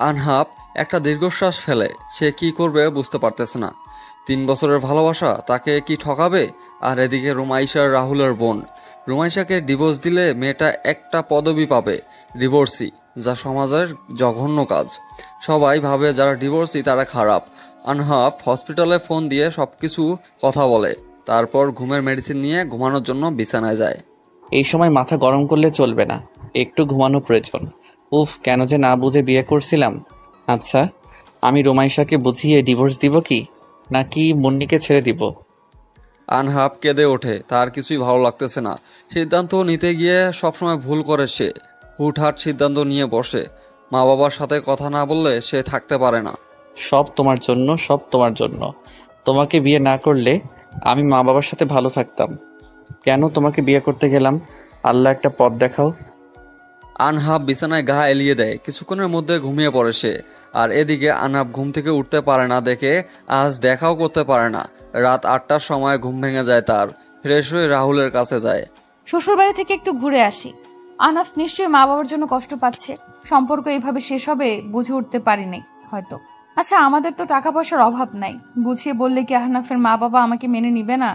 আনহাব একটা দীর্ঘশ্বাস ফেলে। সে কি করবে বুঝতে পারতেছে না। 3 বছরের ভালোবাসা তাকে কি ঠকাবে? আর এদিকে রুমাইশার রাহুলের বোন। রুমাইশাকে ডিভোর্স দিলে মেয়েটা একটা পদবি পাবে, ডিভোর্সি, যা সমাজের জঘন্য কাজ। সবাই ভাবে যারা ডিভোর্সি তারা খারাপ। আনহাব হসপিটালে ফোন দিয়ে সবকিছু কথা বলে, তারপর ঘুমের মেডিসিন নিয়ে ঘুমানোর জন্য বিছানায় যায়। এই সময় মাথা গরম করলে চলবে না, একটু ঘুমানো প্রয়োজন। উফ, কেন যে না বুঝে বিয়ে করছিলাম। আচ্ছা, আমি রোমাইশাকে বুঝিয়ে ডিভোর্স দিব কি, নাকি মুন্নিকে ছেড়ে দিব? আনহাব কেঁদে ওঠে। তার কিছুই ভালো লাগতেছে না। সিদ্ধান্ত নিতে গিয়ে সবসময় ভুল করে সে। হুটহাট সিদ্ধান্ত নিয়ে বসে। মা বাবার সাথে কথা না বললে সে থাকতে পারে না। সব তোমার জন্য, সব তোমার জন্য। তোমাকে বিয়ে না করলে আমি মা বাবার সাথে ভালো থাকতাম। কেন তোমাকে বিয়ে করতে গেলাম? আল্লাহ একটা পথ দেখাও। আনহাব বিছানায় গা এলিয়ে দেয়। কিছুক্ষণের মধ্যে ঘুমিয়ে পড়ে সে। আর এদিকে আনহাব ঘুম থেকে উঠতে পারে না দেখে আজ দেখাও করতে পারে না। রাত 8টার সময় ঘুম ভেঙে যায় তার। ফ্রেশ হয়ে রাহুলের কাছে যায়। শ্বশুরবাড়ি থেকে একটু ঘুরে আসি। আহনাফ নিশ্চয়ই মা বাবার জন্য কষ্ট পাচ্ছে, সম্পর্ক এইভাবে শেষ হবে বুঝে উঠতে পারিনি হয়তো। আচ্ছা, আমাদের তো টাকা পয়সার অভাব নাই, বুঝিয়ে বললে কি আহনাফের মা বাবা আমাকে মেনে নিবে না?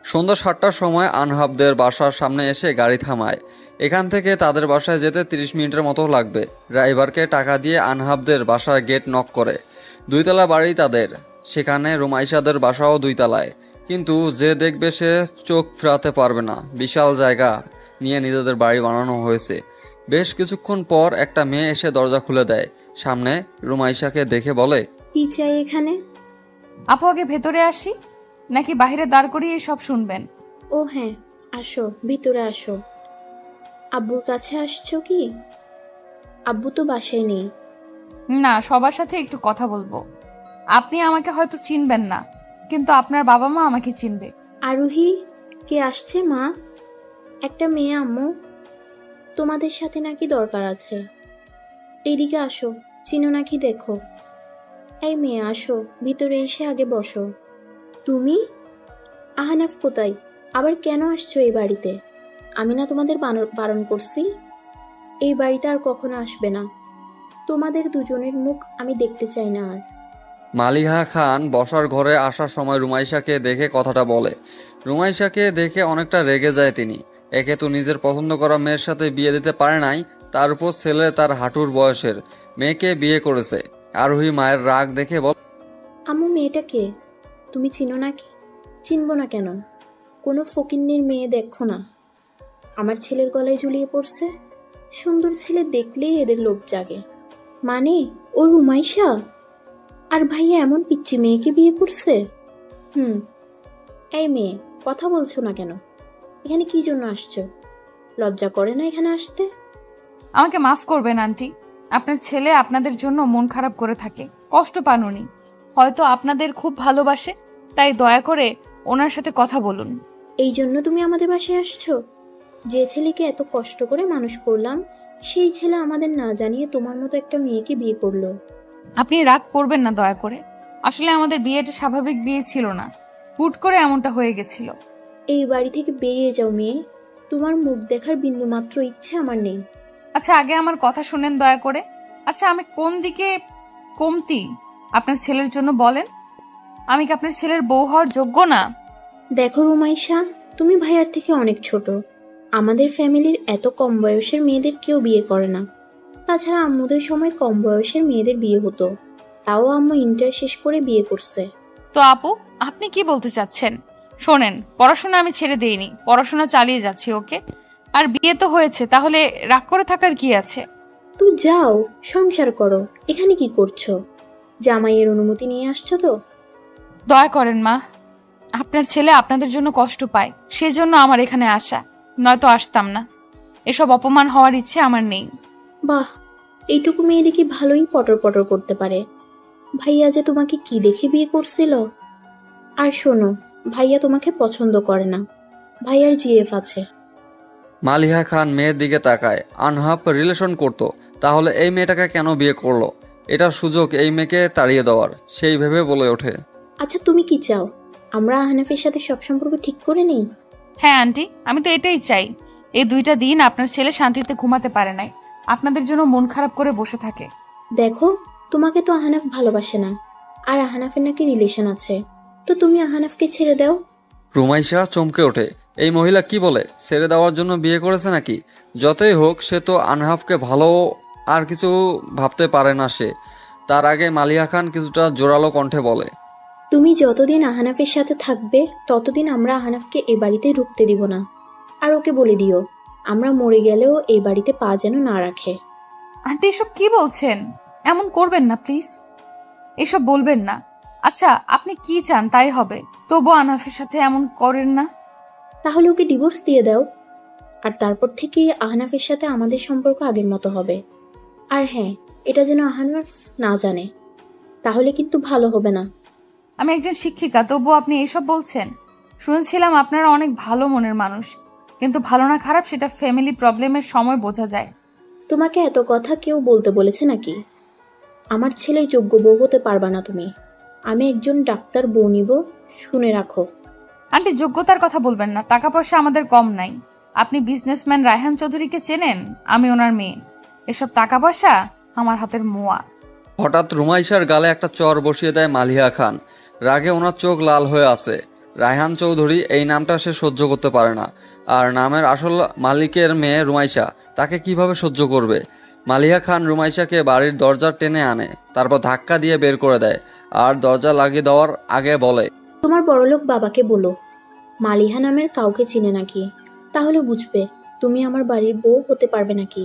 সন্ধ্যা 7টার সময় আনহাবদের বাসার সামনে এসে গাড়ি থামায়। এখান থেকে তাদের বাসায় যেতে 30 মিনিটের মতো লাগবে। ড্রাইভারকে টাকা দিয়ে আনহাবদের বাসার গেট নক করে। 2 তলা বাড়ি তাদের। সেখানে রুমাইশাদের বাসাও 2 তলায়। কিন্তু যে দেখবে সে চোখ ফেরাতে পারবে না। বিশাল জায়গা নিয়ে নিজেদের বাড়ি বানানো হয়েছে। বেশ কিছুক্ষণ পর একটা মেয়ে এসে দরজা খুলে দেয়। সামনে রুমাইশাকে দেখে বলে, কি চাই এখানে? আপু, আগে ভেতরে আসি নাকি বাইরে দাঁড় করিয়ে সব শুনবেন? ও হ্যাঁ, আসো, ভিতরে আসো। আব্বুর কাছে আসছো কি? আব্বু তো বাসায় নেই। না, সবার সাথে একটু কথা বলবো। আপনি আমাকে হয়তো চিনবেন না, কিন্তু আপনার বাবা মা আমাকে চিনবে। আরোহী, কে আসছে মা? একটা মেয়ে আম্মু, তোমাদের সাথে নাকি দরকার আছে। এইদিকে আসো, চিনো নাকি দেখো। এই মেয়ে আসো, ভিতরে এসে আগে বসো। তুমি? আহনাফ কোথায়? আবার কেন আসছো এই বাড়িতে? আমি না তোমাদের বারণ করছি? এই বাড়িতে আর কখনো আসবে না। তোমাদের দুজনের মুখ আমি দেখতে চাই না আর। মালিহা খান বসার ঘরে আসার সময় রুমাইশাকে দেখে কথাটা বলে। রুমাইশাকে দেখে অনেকটা রেগে যায় তিনি। একে তো নিজের পছন্দ করা মেয়ের সাথে বিয়ে দিতে পারে নাই, তার উপর ছেলে তার হাঁটুর বয়সের মেয়েকে বিয়ে করেছে। আরোহী মায়ের রাগ দেখে বল, আম্মু, মেয়েটা কে? তুমি চিনো নাকি? চিনবো না কেন? কোনো ফকিন্নির মেয়ে দেখো না আমার ছেলের গলায় ঝুলিয়ে পড়ছে। সুন্দর ছেলে দেখলেই এদের লোভ জাগে। মানে ও রুমাইশা? আর ভাইয়া এমন পিচ্চি মেয়েকে বিয়ে করছে? এই মেয়ে, কথা বলছো না কেন? এখানে কি জন্য আসছো? লজ্জা করে না এখানে আসতে? আমাকে মাফ করবেন আন্টি, আপনার ছেলে আপনাদের জন্য মন খারাপ করে থাকে, কষ্ট পান উনি। হয়তো আপনাদের খুব ভালোবাসে, তাই দয়া করে ওনার সাথে কথা বলুন। এই জন্য তুমি আমাদের বাসায় আসছো? যে ছেলেকে এত কষ্ট করে মানুষ করলাম, সেই ছেলে আমাদের না জানিয়ে তোমার মতো একটা মেয়েকে বিয়ে করলো। আপনি রাগ করবেন না দয়া করে। আসলে আমাদের বিয়েটা স্বাভাবিক বিয়ে ছিল না, হুট করে এমনটা হয়ে গেছিল। এই বাড়ি থেকে বেরিয়ে যাও মেয়ে, তোমার মুখ দেখার বিন্দুমাত্র ইচ্ছে আমার নেই। আচ্ছা, আগে আমার কথা শুনেন দয়া করে। আচ্ছা, আমি কোন দিকে কমতি আপনার ছেলের জন্য বলেন? আমি কি আপনার ছেলের বউ হওয়ার যোগ্য না? দেখো রুমাইশা, তুমি ভাইয়ার থেকে অনেক ছোট। আমাদের ফ্যামিলির এত কম বয়সের মেয়েদের কেউ বিয়ে করে না। তাছাড়া আম্মুদের সময় কম বয়সের মেয়েদের বিয়ে হতো, তাও আম্মু ইন্টার শেষ করে বিয়ে করছে। তো আপু, আপনি কি বলতে চাচ্ছেন? শোনেন, পড়াশোনা আমি ছেড়ে দেইনি, পড়াশোনা চালিয়ে যাচ্ছি, ওকে? আর বিয়ে তো হয়েছে, তাহলে রাগ করে থাকার কি আছে? তো যাও, সংসার করো। এখানে কি করছো? জামাইয়ের অনুমতি নিয়ে আসছো তো? দয়া করেন মা, আপনার ছেলে আপনাদের জন্য কষ্ট পায়, সেজন্য আমার এখানে আসা, নয়তো আসতাম না। এসব অপমান হওয়ার ইচ্ছে আমার নেই। বাহ, এইটুকু মেয়ে দেখি ভালোই পটর পটর করতে পারে। ভাইয়া যে তোমাকে কি দেখে বিয়ে করছিল? আর শোনো, ভাইয়া তোমাকে পছন্দ করে না, ভাইয়ার জিএফ আছে। মালিহা খান মেয়ের দিকে তাকায়। আনহাফ রিলেশন করত, তাহলে এই মেয়েটাকে কেন বিয়ে করলো? এটার সুযোগ এই মেয়েকে তাড়িয়ে দেওয়ার, সেই ভেবে বলে ওঠে। আচ্ছা, তুমি কি চাও আমরা আহনাফের সাথে সব সম্পর্ক ঠিক করে নেই? হ্যাঁ আন্টি, আমি তো এটাই চাই। এই 2টা দিন আপনার ছেলে শান্তিতে ঘুমাতে পারে নাই, আপনাদের জন্য মন খারাপ করে বসে থাকে। দেখো, তোমাকে তো আহনাফ ভালোবাসে না, আর আহনাফের নাকি রিলেশন আছে, তো তুমি আহনাফকে ছেড়ে দাও। রুমাইশা চমকে ওঠে। এই মহিলা কি বলে? ছেড়ে দেওয়ার জন্য বিয়ে করেছে নাকি? যতই হোক, সে তো আনহাফকে ভালো আর কিছু ভাবতে পারে না সে। তার আগে মালিহা খান কিছুটা জোরালো কণ্ঠে বলে, তুমি যতদিন আহনাফের সাথে থাকবে ততদিন আমরা আহনাফকে এ বাড়িতে ঢুকতে দিব না। আর ওকে বলে দিও আমরা মরে গেলেও এই বাড়িতে পা যেন না রাখে। আন্টি, এসব কি বলছেন? এমন করবেন না প্লিজ, এসব বলবেন না। আচ্ছা, আপনি কি চান তাই হবে, তবু আনাফের সাথে এমন করেন না। তাহলে ওকে ডিভোর্স দিয়ে দাও, আর তারপর থেকে আহনাফের সাথে আমাদের সম্পর্ক আগের মতো হবে। আর হ্যাঁ, এটা যেন আহনাফ না জানে, তাহলে কিন্তু ভালো হবে না। আমি একজন শিক্ষিকা, তবু আপনি এসব বলছেন? শুনেছিলাম আপনারা অনেক ভালো মনের মানুষ, কিন্তু ভালো না খারাপ সেটা ফ্যামিলি প্রবলেমের সময় বোঝা যায়। তোমাকে এত কথা কেউ বলতে বলেছে নাকি? আমার ছেলের যোগ্য বউ হতে পারবা না তুমি। আমি একজন ডাক্তার বউ নিব, শুনে রাখো। আন্টি, যোগ্যতার কথা বলবেন না, টাকা পয়সা আমাদের কম নাই। আপনি বিজনেসম্যান রায়হান চৌধুরীকে চেনেন? আমি ওনার মেয়ে। এসব টাকা পয়সা আমার হাতের মোয়া। হঠাৎ রুমাইশার গালে একটা চর বসিয়ে দেয় মালিহা খান। রাগে ওনার চোখ লাল হয়ে আসে। রায়হান চৌধুরী এই নামটা সে সহ্য করতে পারে না, আর নামের আসল মালিকের মেয়ে রুমাইশা, তাকে কিভাবে সহ্য করবে? মালিহা খান রুমাইশাকে বাড়ির দরজা টেনে আনে, তারপর ধাক্কা দিয়ে বের করে দেয়, আর দরজা লাগিয়ে দেওয়ার আগে বলে, তোমার বড়লোক বাবাকে বলো মালিহা নামের কাউকে চিনে নাকি, তাহলে বুঝবে তুমি আমার বাড়ির বউ হতে পারবে নাকি।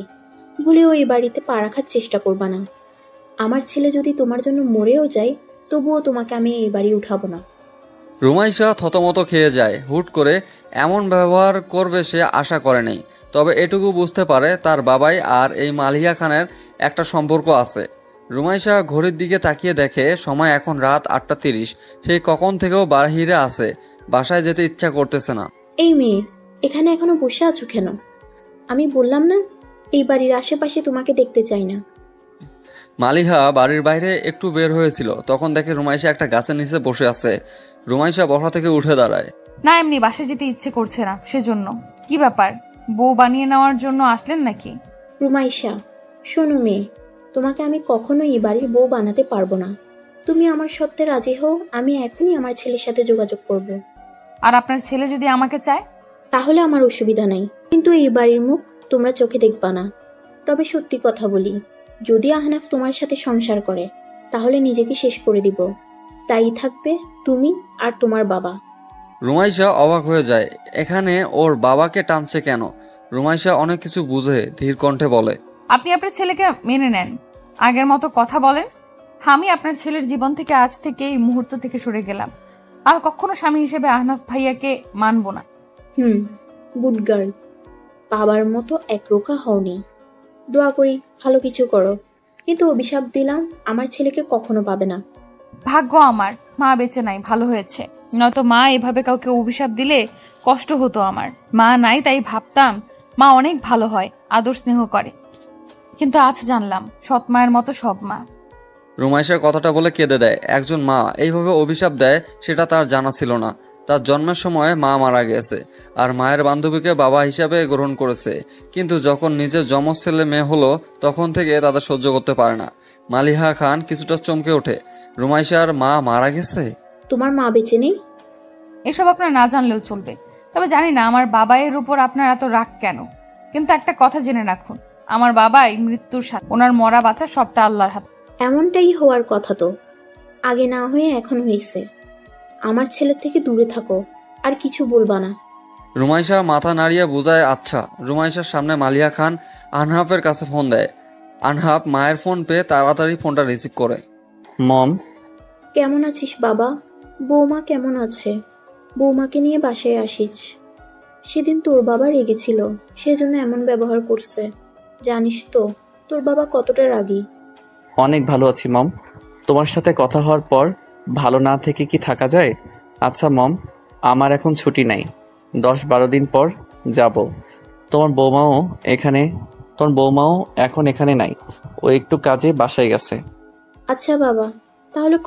ভুলেও এই বাড়িতে পা রাখার চেষ্টা করবা না। আমার ছেলে যদি তোমার জন্য মরেও যায়, তবুও তোমাকে আমি এই বাড়ি উঠাবো না। রুমাইশা থতমত খেয়ে যায়। হুট করে এমন ব্যবহার করবে সে আশা করেনি, তবে এটুকু বুঝতে পারে তার বাবাই আর এই মালিহা খানের একটা সম্পর্ক আছে। রুমাইশা ঘড়ির দিকে তাকিয়ে দেখে সময় এখন রাত 8:30। সেই কখন থেকেও বাহিরে আছে, বাসায় যেতে ইচ্ছা করতেছে না। এই মেয়ে, এখানে এখনো বসে আছো কেন? আমি বললাম না এই বাড়ির আশেপাশে তোমাকে দেখতে চাই না। মালিহা বাড়ির বাইরে একটু বের হয়েছিল, তখন দেখে রুমাইশা একটা গাছের নিচে বসে আছে। রুমাইশা বসা থেকে উঠে দাঁড়ায়। না, এমনি বাসায় যেতে ইচ্ছে করছে না, সেজন্য। কি ব্যাপার, বউ বানিয়ে নেওয়ার জন্য আসলেন নাকি? রুমাইশা, শোনো মেয়ে, তোমাকে আমি কখনো এই বাড়ির বউ বানাতে পারবো না। তুমি আমার সত্ত্বে রাজি হও, আমি এখনই আমার ছেলের সাথে যোগাযোগ করব। আর আপনার ছেলে যদি আমাকে চায়? তাহলে আমার অসুবিধা নাই, কিন্তু এই বাড়ির মুখ তোমরা চোখে দেখবা না। তবে সত্যি কথা বলি, যদি আহনাফ তোমার সাথে সংসার করে তাহলে নিজেকে শেষ করে দিব। তাই থাকবে তুমি আর তোমার বাবা। রুমাইশা অবাক হয়ে যায়, এখানে ওর বাবাকে টানছে কেন? রুমাইশা অনেক কিছু বুঝে ধীর কণ্ঠে বলে, আপনি আপনার ছেলেকে মেনে নেন, আগের মতো কথা বলেন। আমি আপনার ছেলের জীবন থেকে আজ থেকে এই মুহূর্ত থেকে সরে গেলাম, আর কখনো স্বামী হিসেবে আহনাফ ভাইয়াকে মানব না। গুড গার্ল, বাবার মতো একরোখা হওনি। দোয়া করি ভালো কিছু করো, কিন্তু অভিশাপ দিলাম আমার ছেলেকে কখনো পাবে না। ভাগ্য আমার মা বেঁচে নাই, ভালো হয়েছে। নয়তো মা এভাবে কাউকে অভিশাপ দিলে কষ্ট হতো আমার। মা নাই, তাই ভাবতাম মা অনেক ভালো হয়, আদর স্নেহ করে, কিন্তু আজ জানলাম সৎ মায়ের মতো সব মা। রুমাইশার কথাটা বলে কেঁদে দেয়। একজন মা এইভাবে অভিশাপ দেয় সেটা তার জানা ছিল না। তার জন্মের সময় মা মারা গেছে, আর মায়ের বান্ধবীকে বাবা হিসাবে গ্রহণ করেছে, কিন্তু যখন নিজের যমজ ছেলে মেয়ে হলো তখন থেকে তাদের সহ্য করতে পারে না। মালিহা খান কিছুটা চমকে ওঠে। রুমাইশার মা মারা গেছে? তোমার মা বেঁচে নেই? এসব আপনার না জানলেও চলবে, তবে জানি না আমার বাবাইয়ের উপর আপনার এত রাগ কেন। কিন্তু একটা কথা জেনে রাখুন, আমার বাবাই মৃত্যুর সাথে, ওনার মরা বাঁচা সবটা আল্লাহর হাতে। এমনটাই হওয়ার কথা তো, আগে না হয়ে এখন হয়েছে। আমার ছেলের থেকে দূরে থাকো, আর কিছু বলবা না। রুমাইশা মাথা নাড়িয়ে বোঝায় আচ্ছা। রুমাইশার সামনে মালিয়া খান আনহাফের কাছে ফোন দেয়। আনহাফ মায়ের ফোন পেয়ে তাড়াতাড়ি ফোনটা রিসিভ করে। মম, কেমন আছিস বাবা? বৌমা কেমন আছে? বৌমাকে নিয়ে বাসায় আসিস। সেদিন তোর বাবা রেগেছিল, সেজন্য এমন ব্যবহার করছে। জানিস তো তোর বাবা কতটা রাগী। অনেক ভালো আছি মম। তোমার সাথে কথা হওয়ার পর ভালো না থেকে কি থাকা যায়? আচ্ছা মম, আমার এখন ছুটি নাই, 10-12 দিন পর যাব। তোমার বৌমাও এখন এখানে নাই, ও একটু কাজে বাসায় গেছে। আচ্ছা বাবা, তাহলে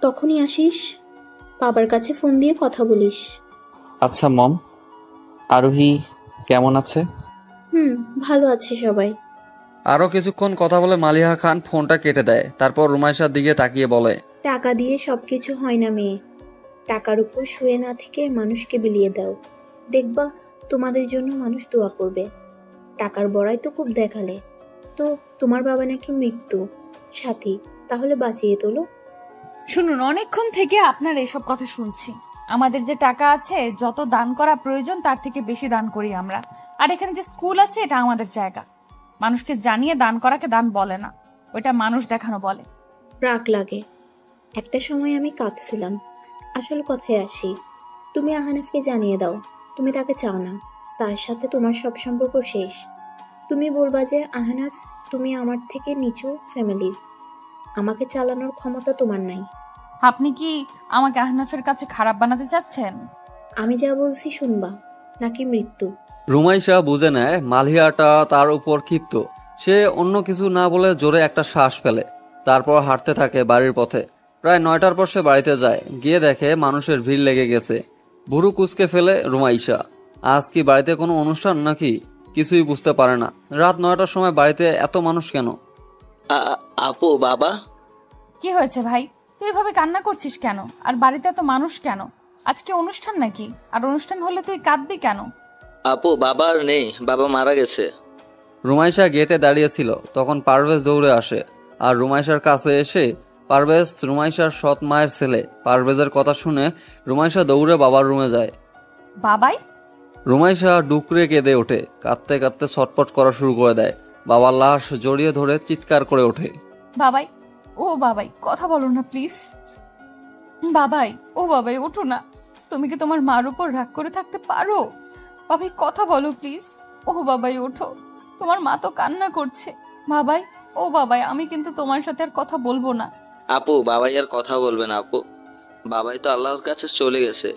তখনই আসিস। বাবার কাছে ফোন দিয়ে কথা বলিস। আচ্ছা মম। আরোহী কেমন আছে? ভালো আছে সবাই। আরও কিছুক্ষণ কথা বলে মালিহা খান ফোনটা কেটে দেয়। তারপর রুমাইশার দিকে তাকিয়ে বলে, টাকা দিয়ে সবকিছু হয় না মেয়ে। টাকার উপর শুয়ে না থেকে মানুষকে বিলিয়ে দাও, দেখবা তোমাদের জন্য মানুষ দোয়া করবে। টাকার বড়াই তো খুব দেখালে। তো তোমার বাবা নাকি মৃত্যু সাথী, তাহলে বাঁচিয়ে তোলো। শুনুন, অনেকক্ষণ থেকে আপনার এসব কথা শুনছি। আমাদের যে টাকা আছে, যত দান করা প্রয়োজন তার থেকে বেশি দান করি আমরা। আর এখানে যে স্কুল আছে, এটা আমাদের জায়গা। মানুষকে জানিয়ে দান করাকে দান বলে না, ওইটা মানুষ দেখানো বলে। রাগ লাগে। একটা সময় আমি কাঁদছিলাম। আসল কথায় আসি, তুমি আহানাফকে জানিয়ে দাও তুমি তাকে চাও না, তার সাথে তোমার সব সম্পর্ক শেষ। তুমি বলবা যে আহানাফ, তুমি আমার থেকে নিচু ফ্যামিলির, আমাকে চালানোর ক্ষমতা তোমার নাই। আপনি কি আমাকে আহনাফের কাছে খারাপ বানাতে চাচ্ছেন? আমি যা বলছি শুনবা, নাকি মৃত্যু। রুমাইশা বুঝে নেয় মালিহাটা তার উপর ক্ষিপ্ত। সে অন্য কিছু না বলে জোরে একটা শ্বাস ফেলে। তারপর হাঁটতে থাকে বাড়ির পথে। প্রায় 9টার পর সে বাড়িতে যায়। গিয়ে দেখে মানুষের ভিড় লেগে গেছে। ভুরু কুচকে ফেলে রুমাইশা। আজ কি বাড়িতে কোনো অনুষ্ঠান নাকি? কিছুই বুঝতে পারে না। রাত 9টার সময় বাড়িতে এত মানুষ কেন? আপু, বাবা। কি হয়েছে ভাই? তুই এভাবে কান্না করছিস কেন? আর বাড়িতে এত মানুষ কেন? আজকে অনুষ্ঠান নাকি? আর অনুষ্ঠান হলে তুই কাঁদবি কেন? আপু, বাবা আর নেই, বাবা মারা গেছে। রুমাইশা গেটে দাঁড়িয়েছিল, তখন পারভেজ দৌড়ে আসে। আর রুমাইশার কাছে এসে, পারভেজ রুমাইশার সৎ মায়ের ছেলে। পারভেজের কথা শুনে রুমাইশা দৌড়ে বাবার রুমে যায়। বাবাই? রুমাইশা ডুকরে কেঁদে ওঠে। কাঁদতে কাঁদতে ছটপট করা শুরু করে দেয়। বাবার লাশ জড়িয়ে ধরে চিৎকার করে ওঠে। বাবাই, ও বাবাই, কথা বলো না প্লিজ। বাবাই, ও বাবাই, ওঠো না। তুমি কি তোমার মার উপর রাগ করে থাকতে পারো? বাবাই, কথা বলো প্লিজ। ও বাবাই, ওঠো। তোমার মা তো কান্না করছে। বাবাই, ও বাবাই, আমি কিন্তু তোমার সাথে আর কথা বলবো না। আপু, বাবাই আর কথা বলবে না আপু। বাবাই তো আল্লাহর কাছে চলে গেছে।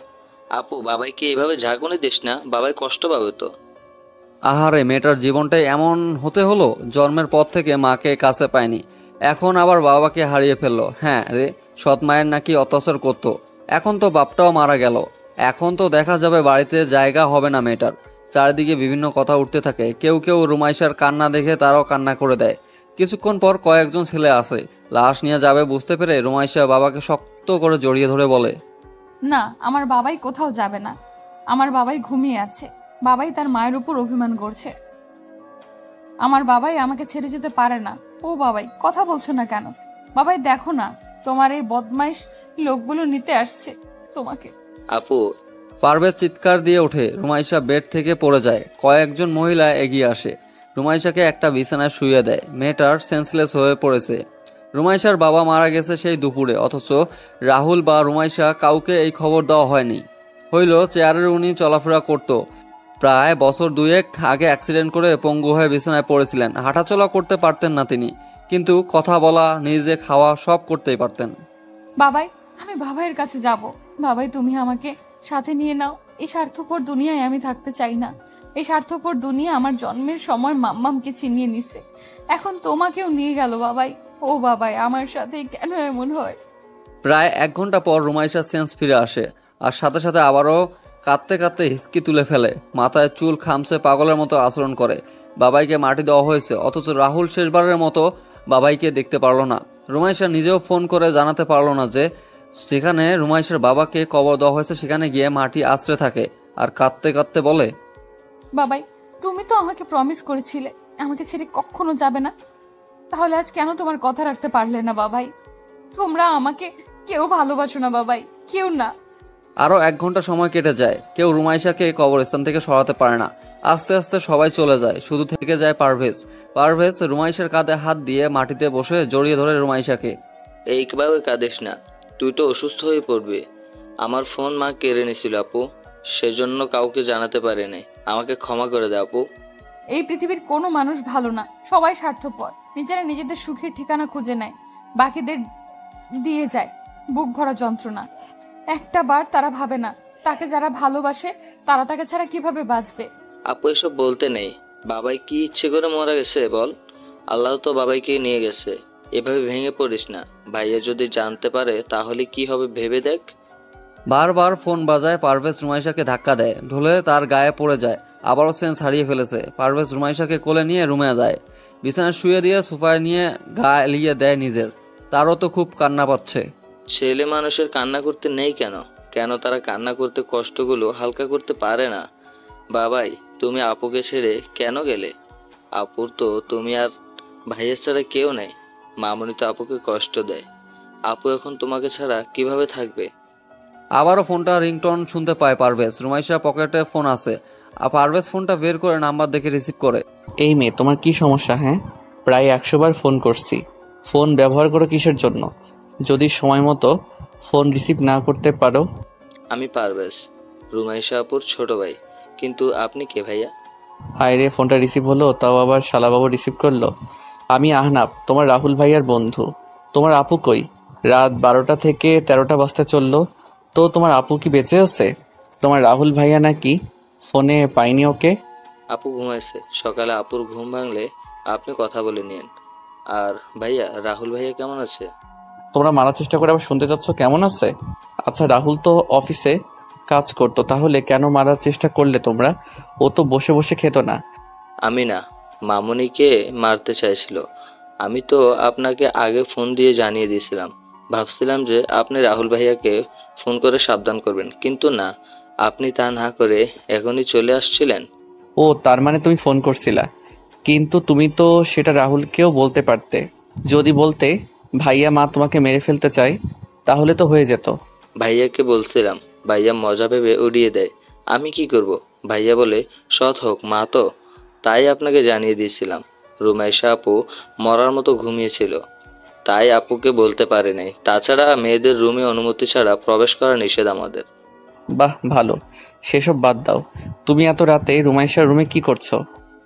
আপু, বাবাইকে এইভাবে ঝাঁকুনি দিস না, বাবাই কষ্ট পাবে তো। আহারে, মেয়েটার জীবনটাই এমন হতে হলো। জন্মের পর থেকে মাকে কাছে পায়নি, এখন আবার বাবাকে হারিয়ে ফেললো। হ্যাঁ রে, সৎ মায়ের নাকি অত্যাচার করতো। এখন তো বাপটাও মারা গেল। এখন তো দেখা যাবে বাড়িতে জায়গা হবে না মেয়েটার। চারিদিকে বিভিন্ন কথা উঠতে থাকে। কেউ কেউ রুমাইশার কান্না দেখে তারাও কান্না করে দেয়। কিছুক্ষণ পর কয়েকজন ছেলে আসে। লাশ নিয়ে যাবে বুঝতে পেরে রুমাইশা বাবাকে শক্ত করে জড়িয়ে ধরে বলে, না, আমার বাবাই কোথাও যাবে না। আমার বাবাই ঘুমিয়ে আছে। বাবাই তার মায়ের উপর অভিমান করছে। আমার বাবাই আমাকে ছেড়ে যেতে পারে না। ও বাবাই, কথা বলছো না কেন? বাবাই, দেখো না, তোমার এই বদমাইশ লোকগুলো নিতে আসছে তোমাকে। আপু। পারভেজ চিৎকার দিয়ে ওঠে। রুমাইশা বেড থেকে পড়ে যায়। কয়েকজন মহিলা এগিয়ে আসে, রুমাইশাকে একটা বিছানায় শুইয়ে দেয়। মেয়েটার সেন্সলেস হয়ে পড়েছে। রুমাইশার বাবা মারা গেছে সেই দুপুরে, অথচ রাহুল বা রুমাইশা কাউকে এই খবর দেওয়া হয়নি। হইল চেয়ারের উনি চলাফেরা করত। প্রায় বছর 2 আগে অ্যাক্সিডেন্ট করে পঙ্গু হয়ে বিছানায় পড়েছিলেন। হাঁটাচলা করতে পারতেন না তিনি, কিন্তু কথা বলা, নিজে খাওয়া সব করতেই পারতেন। বাবাই, আমি বাবাইয়ের কাছে যাব। বাবাই, তুমি আমাকে সাথে নিয়ে নাও। এই স্বার্থপর দুনিয়ায় আমি থাকতে চাই না। এই স্বার্থপর দুনিয়া আমার জন্মের সময় মাম্মামকে ছিনিয়ে নিছে, এখন তোমাকেও নিয়ে গেল। বাবাই, ও বাবাই, আমার সাথে কেন এমন হয়? প্রায় 1 ঘন্টা পর রুমাইশার সেন্স ফিরে আসে, আর সাথে সাথে আবারও কাঁদতে কাঁদতে হিসকি তুলে ফেলে। মাথায় চুল খামছে, পাগলের মতো আচরণ করে। বাবাইকে মাটি দেওয়া হয়েছে, অথচ রাহুল শেষবারের মতো বাবাইকে দেখতে পারলো না। রুমাইশা নিজেও ফোন করে জানাতে পারলো না যে সেখানে রুমাইশার বাবাকে কবর দেওয়া হয়েছে। সেখানে গিয়ে মাটি আশ্রে থাকে আর কাঁদতে কাঁদতে বলে, বাবাই, তুমি তো আমাকে প্রমিস করেছিলে আমাকে ছেড়ে কখনো যাবে না? তাহলে আজ কেন তোমার কথা রাখতে পারলে না বাবাই? তোমরা আমাকে কেউ ভালোবাসো না বাবাই, কেউ না। আরও 1 ঘন্টা সময় কেটে যায়। কেউ রুমাইশাকে কবরস্থান থেকে সরাতে পারে না। আস্তে আস্তে সবাই চলে যায়, শুধু থেকে যায় পারভেজ। পারভেজ রুমাইশার কাঁধে হাত দিয়ে মাটিতে বসে জড়িয়ে ধরে রুমাইশাকে। এইভাবে কাঁদিস না, তুই তো অসুস্থ হয়ে পড়বি। আমার ফোন মা কেড়ে নিছিল আপু, সেজন্য কাউকে জানাতে পারিনি। আমাকে ক্ষমা করে দে আপু। এই পৃথিবীর কোনো মানুষ ভালো না, সবাই স্বার্থপর। নিজেরা নিজেদের সুখের ঠিকানা খুঁজে নেয়, বাকিদের দিয়ে যায় বুক ভরা যন্ত্রণা। একটা বার তারা ভাবে না তাকে যারা ভালোবাসে তারা তাকে ছাড়া কিভাবে বাঁচবে। আপু এসব বলতে নেই। বাবাই কি ইচ্ছে করে মারা গেছে বল? আল্লাহ তো বাবাইকে নিয়ে গেছে। এভাবে ভেঙে পড়িস না। ভাইয়া যদি জানতে পারে তাহলে কি হবে ভেবে দেখ। বারবার ফোন বাজায়। পারভেজ রুমাইশাকে ধাক্কা দেয়, ঢলে তার গায়ে পড়ে যায়। আবারও সেন্স হারিয়ে ফেলেছে। পারভেজ রুমাইশাকে কোলে নিয়ে রুমে যায়। বিছানায় শুয়ে দিয়ে সোফায় নিয়ে গা এলিয়ে দেয় নিজের। তারও তো খুব কান্না পাচ্ছে। ছেলে মানুষের কান্না করতে নেই কেন? কেন তারা কান্না করতে কষ্টগুলো হালকা করতে পারে না? বাবাই, তুমি আপুকে ছেড়ে কেন গেলে? আপুর তো তুমি আর ভাইয়ের ছাড়া কেউ নেই। মামুনি তো আপুকে কষ্ট দেয়। আপু এখন তোমাকে ছাড়া কিভাবে থাকবে? আবারও ফোনটা রিংটোন শুনতে পায় পারভেজ। রুমাইশার পকেটে ফোন আছে। আর পারভেজ ফোনটা বের করে নাম্বার দেখে রিসিভ করে। এই মেয়ে, তোমার কি সমস্যা? হ্যাঁ, প্রায় 100 বার ফোন করছি। ফোন ব্যবহার করো কিসের জন্য? যদি সময় মতো ফোন রিসিভ না করতে পারো। আমি পারভেজ, রুমাইশা আপুর ছোট ভাই। কিন্তু আপনি কে ভাইয়া? হায় রে, ফোনটা রিসিভ হলো, তাও আবার শালাবাবু রিসিভ করলো। আমি আহনাব, তোমার রাহুল ভাইয়ার বন্ধু। তোমার আপু কই? রাত 12টা থেকে 13টা বাজতে চললো, তো তোমার আপু কি বেঁচে আছে? তোমার রাহুল ভাইয়া নাকি ফোনে পাইনি ওকে? আপু ঘুমাইছে, সকালে আপুর ঘুম ভাঙলে আপনি কথা বলে নিন। আর ভাইয়া, রাহুল ভাইয়া কেমন আছে? তোমরা মারার চেষ্টা করে আবার শুনতে চাচ্ছ কেমন আছে? আচ্ছা, রাহুল তো অফিসে কাজ করতো, তাহলে কেন মারার চেষ্টা করলে তোমরা? ও তো বসে বসে খেত না। আমি না, মামুনিকে মারতে চাইছিল। আমি তো আপনাকে আগে ফোন দিয়ে জানিয়ে দিয়েছিলাম। ভাবছিলাম যে আপনি রাহুল ভাইয়াকে ফোন করে সাবধান করবেন, কিন্তু না, আপনি তা না করে এখনই চলে আসছিলেন। ও, তার মানে তুমি ফোন করছিলা? কিন্তু তুমি তো সেটা রাহুলকেও বলতে পারতে। যদি বলতে ভাইয়া মা তোমাকে মেরে ফেলতে চায়, তাহলে তো হয়ে যেত। ভাইয়াকে বলছিলাম, ভাইয়া মজা ভেবে উড়িয়ে দেয়। আমি কি করব? ভাইয়া বলে সৎ হোক মা তো, তাই আপনাকে জানিয়ে দিয়েছিলাম। রুমাইশা আপু মরার মতো ঘুমিয়েছিল, তাই আপুকে বলতে পারে নাই। তাছাড়া মেয়েদের রুমে অনুমতি ছাড়া প্রবেশ করা নিষেধ আমাদের। বাহ, ভালো। সেসব বাদ দাও। তুমি এত রাতে রুমাইশার রুমে কি করছো?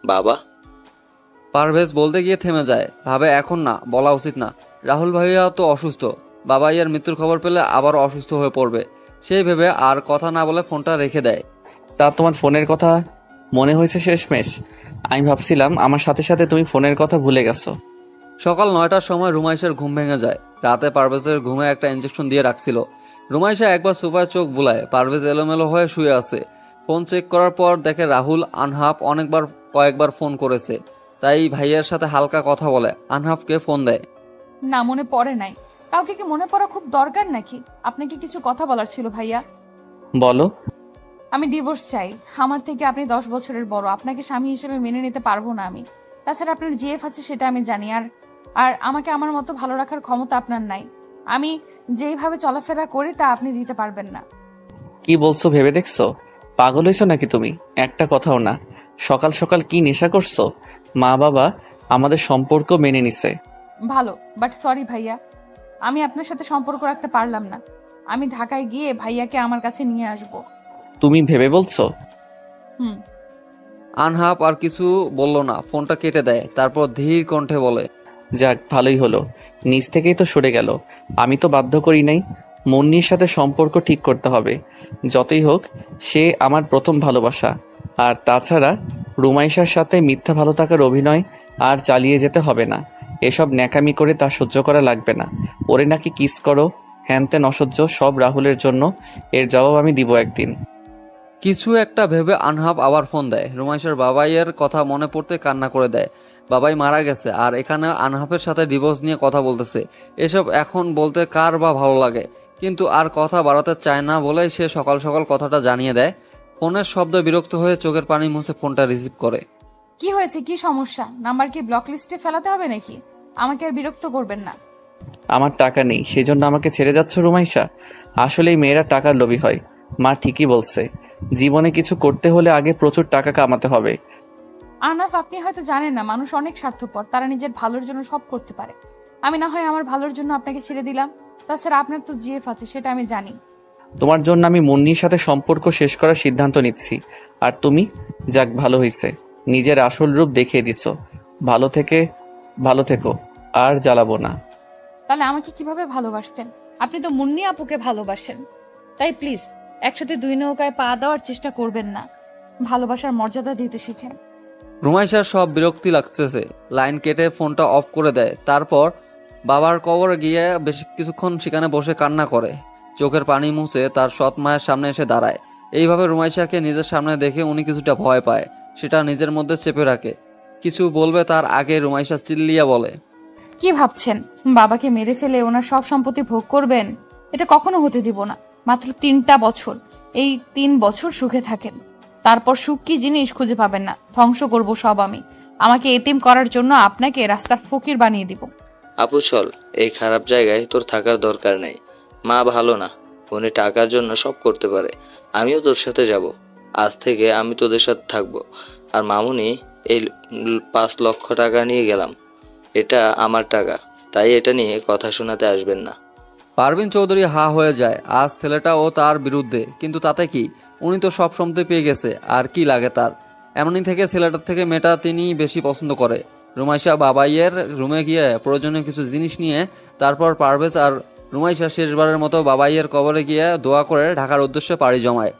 বাবা, পারভেজ বলতে গিয়ে থেমে যায়। ভাবে এখন না, বলা উচিত না। রাহুল ভাইয়া তো অসুস্থ। বাবাইয়ার মৃত্যুর খবর পেলে আবারও অসুস্থ হয়ে পড়বে। সেই ভেবে আর কথা না বলে ফোনটা রেখে দেয়। তা তোমার ফোনের কথা মনে হয়েছে শেষমেশ? আমি ভাবছিলাম আমার সাথে সাথে তুমি ফোনের কথা ভুলে গেছো। সকাল 9টার সময় রুমাইশার ঘুম ভেঙে যায়। রাতে পারভেজের ঘুমে একটা ইঞ্জেকশন দিয়ে রাখছিল। রুমাইশা একবার সোফায় চোখ বুলায়। পারভেজ এলোমেলো হয়ে শুয়ে আছে। ফোন চেক করার পর দেখে রাহুল আনহাফ কয়েকবার ফোন করেছে। তাই ভাইয়ের সাথে হালকা কথা বলে আনহাফকে ফোন দেয়। না, মনে পড়ে নাই। কাউকে কি মনে পড়া খুব দরকার নাকি? আপনাকে কিছু কথা বলার ছিল ভাইয়া। বলো। আমি ডিভোর্স চাই। আমার থেকে আপনি 10 বছরের বড়, আপনাকে স্বামী হিসেবে মেনে নিতে পারবো না আমি। তাছাড়া আপনার জিএফ আছে সেটা আমি জানি, আর আমাকে আমার মতো ভালো রাখার ক্ষমতা আপনার নাই। আমি যেইভাবে চলাফেরা করি তা আপনি দিতে পারবেন না। কি বলছো ভেবে দেখছো? পাগল হয়েছো নাকি তুমি? একটা কথাও না। সকাল সকাল কি নেশা করছো? মা বাবা আমাদের সম্পর্ক মেনে নিছে। ভালো, বাট সরি ভাইয়া, আমি আপনার সাথে সম্পর্ক রাখতে পারলাম না। আমি ঢাকায় গিয়ে ভাইয়াকে আমার কাছে নিয়ে আসব। তুমি ভেবে বলছো? হুম। আনহাফ আর কিছু বলল না, ফোনটা কেটে দেয়। তারপর ধীর কণ্ঠে বলে, যাক, ভালোই হলো, নিজ থেকেই তো সরে গেল। আমি তো বাধ্য করি নাই। মুন্নির সাথে সম্পর্ক ঠিক করতে হবে। যতই হোক, সে আমার প্রথম ভালোবাসা। আর তাছাড়া রুমাইশার সাথে মিথ্যা ভালো থাকার অভিনয় আর চালিয়ে যেতে হবে না। এসব ন্যাকামি করে তা সহ্য করা লাগবে না। ওরে নাকি কিস করো, হ্যানত্যান অসহ্য, সব রাহুলের জন্য। এর জবাব আমি দিব একদিন। কিছু একটা ভেবে আনহাফ আবার ফোন দেয়। রুমাইশার বাবাইয়ের কথা মনে পড়তে কান্না করে দেয়। বাবাই মারা গেছে, আর এখানে আনহাফের সাথে ডিভোর্স নিয়ে কথা বলতেছে। এসব এখন বলতে কার বা ভালো লাগে, কিন্তু আর কথা বাড়াতে চায় না বলেই সে সকাল সকাল কথাটা জানিয়ে দেয়। ফোনের শব্দ বিরক্ত হয়ে চোখের পানি মুছে ফোনটা রিসিভ করে। কি হয়েছে, কি সমস্যা? নাম্বার কি ব্লক লিস্টে ফেলাতে হবে নাকি? আমাকে আর বিরক্ত করবেন না। আমার টাকা নেই সেজন্য আমাকে ছেড়ে যাচ্ছ রুমাইশা? আসলেই মেয়েরা টাকার লোভী হয়। মা ঠিকই বলছে, জীবনে কিছু করতে হলে আগে প্রচুর টাকা কামাতে হবে। আহনাফ, আপনি হয়তো জানেন না, মানুষ অনেক স্বার্থপর, তারা নিজের ভালোর জন্য সব করতে পারে। আমি না হয় আমার ভালোর জন্য আপনাকে ছেড়ে দিলাম, তাছাড়া আপনার তো জিএফ আছে, সেটা আমি জানি। তোমার জন্য আমি মুন্নির সাথে সম্পর্ক শেষ করার সিদ্ধান্ত নিচ্ছি। আর তুমি? যাক, ভালো হইছে, নিজের আসল রূপ দেখিয়ে দিছো। ভালো থেকো, আর জ্বালাবো না। তাহলে আমাকে কিভাবে ভালোবাসতেন? আপনি তো মুন্নি আপুকে ভালোবাসেন, তাই প্লিজ একসাথে দুই নৌকায় পা দেওয়ার চেষ্টা করবেন না। ভালোবাসার মর্যাদা দিতে শিখেন। রুমাইশার সব বিরক্তি লাগতেছে, লাইন কেটে ফোনটা অফ করে দেয়। তারপর বাবার কবরে গিয়ে বেশ কিছুক্ষণ সেখানে বসে কান্না করে। চোখের পানি মুছে তার সৎ মায়ের সামনে এসে দাঁড়ায়। এইভাবে রুমাইশাকে নিজের সামনে দেখে উনি কিছুটা ভয় পায়, সেটা নিজের মধ্যে চেপে রাখে। কিছু বলবে তার আগে রুমাইশা চিল্লিয়া বলে, কি ভাবছেন বাবাকে মেরে ফেলে ওনার সব সম্পত্তি ভোগ করবেন? এটা কখনো হতে দিব না। মাত্র 3টা বছর, এই 3 বছর সুখে থাকেন, তারপর সুখ কি জিনিস খুঁজে পাবেন না। ধ্বংস করব সব আমি। আমাকে এতিম করার জন্য আপনাকে রাস্তার ফকির বানিয়ে দিব। আপু চল, এই খারাপ জায়গায় তোর থাকার দরকার নেই। মা ভালো না, উনি টাকার জন্য সব করতে পারে। আমিও তোর সাথে যাব। আজ থেকে আমি তোদের সাথে থাকবো। আর মামুনি, এই 5 লক্ষ টাকা নিয়ে গেলাম, এটা আমার টাকা, তাই এটা নিয়ে কথা শোনাতে আসবেন না। পারভিন চৌধুরী হা হয়ে যায়। আজ ছেলেটাও তার বিরুদ্ধে, কিন্তু তাতে কি? উনি তো সব সম্পত্তি পেয়ে গেছে, আর কি লাগে তার? এমনই থেকে ছেলেটার থেকে মেয়েটা তিনি বেশি পছন্দ করে। রুমাইশা বাবাইয়ের রুমে গিয়ে প্রয়োজনীয় কিছু জিনিস নিয়ে তারপর পারভেজ আর রুমাইশা শেষবারের মতো বাবাইয়ের কবরে গিয়ে দোয়া করে ঢাকার উদ্দেশ্যে পাড়ি জমায়।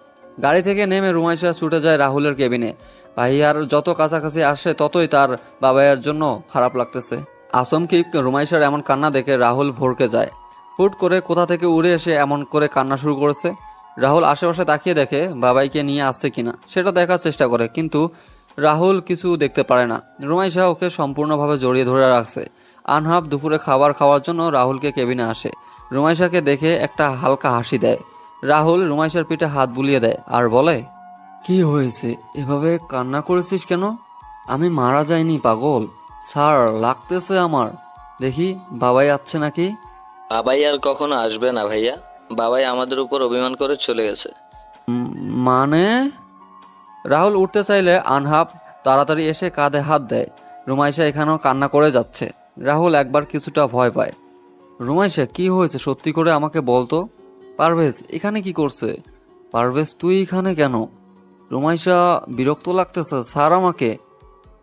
গাড়ি থেকে নেমে রুমাইশা ছুটে যায় রাহুলের কেবিনে। ভাইয়ার যত কাছাকাছি আসে ততই তার বাবাইয়ের জন্য খারাপ লাগতেছে। আসমকে রুমাইশার এমন কান্না দেখে রাহুল ভরকে যায়। হুট করে কোথা থেকে উড়ে এসে এমন করে কান্না শুরু করেছে। রাহুল আশেপাশে তাকিয়ে দেখে বাবাইকে নিয়ে আসছে কিনা, সেটা দেখার চেষ্টা করে, কিন্তু রাহুল কিছু দেখতে পারে না। রুমাইশা ওকে সম্পূর্ণভাবে জড়িয়ে ধরে রাখছে। আনহাব দুপুরে খাবার খাওয়ার জন্য রাহুলকে কেবিনে আসে। রুমাইশাকে দেখে একটা হালকা হাসি দেয়। রাহুল রুমাইশার পিঠে হাত বুলিয়ে দেয় আর বলে, কি হয়েছে, এভাবে কান্না করেছিস কেন? আমি মারা যাইনি পাগল, স্যার লাগতেছে আমার। দেখি বাবাই আসছে নাকি। বাবাই আর কখনো আসবে না ভাইয়া। বাবাই আমাদের উপর অভিমান করে চলে গেছে। মানে? রাহুল উঠতে চাইলে আনহাব তাড়াতাড়ি এসে কাঁধে হাত দেয়। রুমাইশা এখানেও কান্না করে যাচ্ছে। রাহুল একবার কিছুটা ভয় পায়। রুমাইশা, কি হয়েছে সত্যি করে আমাকে বলতো। পারভেজ এখানে কি করছে? পারভেজ তুই এখানে কেন? রুমাইশা বিরক্ত লাগতেছে স্যার আমাকে।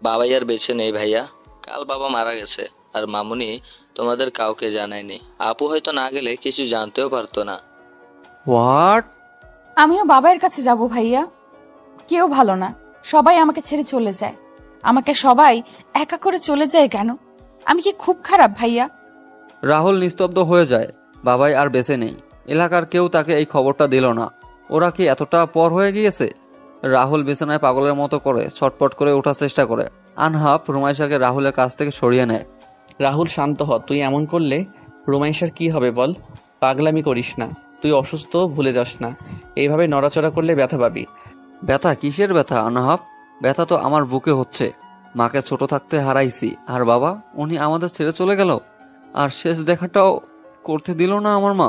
বাবাই আর বেঁচে নেই ভাইয়া, কাল বাবা মারা গেছে। আর মামুনি তোমাদের কাউকে জানায়নি। আপু হয়তো না গেলে কিছু জানতেও পারতো না। হোয়াট? আমিও বাবার কাছে যাব ভাইয়া। কেউ ভালো না, সবাই আমাকে ছেড়ে চলে যায়। আমাকে সবাই একা করে চলে যায় কেন? আমি কি খুব খারাপ ভাইয়া? রাহুল নিস্তব্ধ হয়ে যায়। বাবাই আর বেঁচে নেই। এলাকার কেউ তাকে এই খবরটা দিল না। ওরা কি এতটা পর হয়ে গিয়েছে? রাহুল বিছানায় পাগলের মতো করে ছটপট করে ওঠার চেষ্টা করে। আনহাব রুমাইশাকে রাহুলের কাছ থেকে সরিয়ে নেয়। রাহুল, শান্ত হ। তুই এমন করলে রুমাইশার কি হবে বল? পাগলামি করিস না। তুই অসুস্থ, ভুলে যাস না। এইভাবে নড়াচড়া করলে ব্যথা পাবি। ব্যথা? কিসের ব্যথা আনহাব? ব্যথা তো আমার বুকে হচ্ছে। মাকে ছোট থাকতে হারাইছি, আর বাবা উনি আমাদের ছেড়ে চলে গেল, আর শেষ দেখাটাও করতে দিল না আমার মা।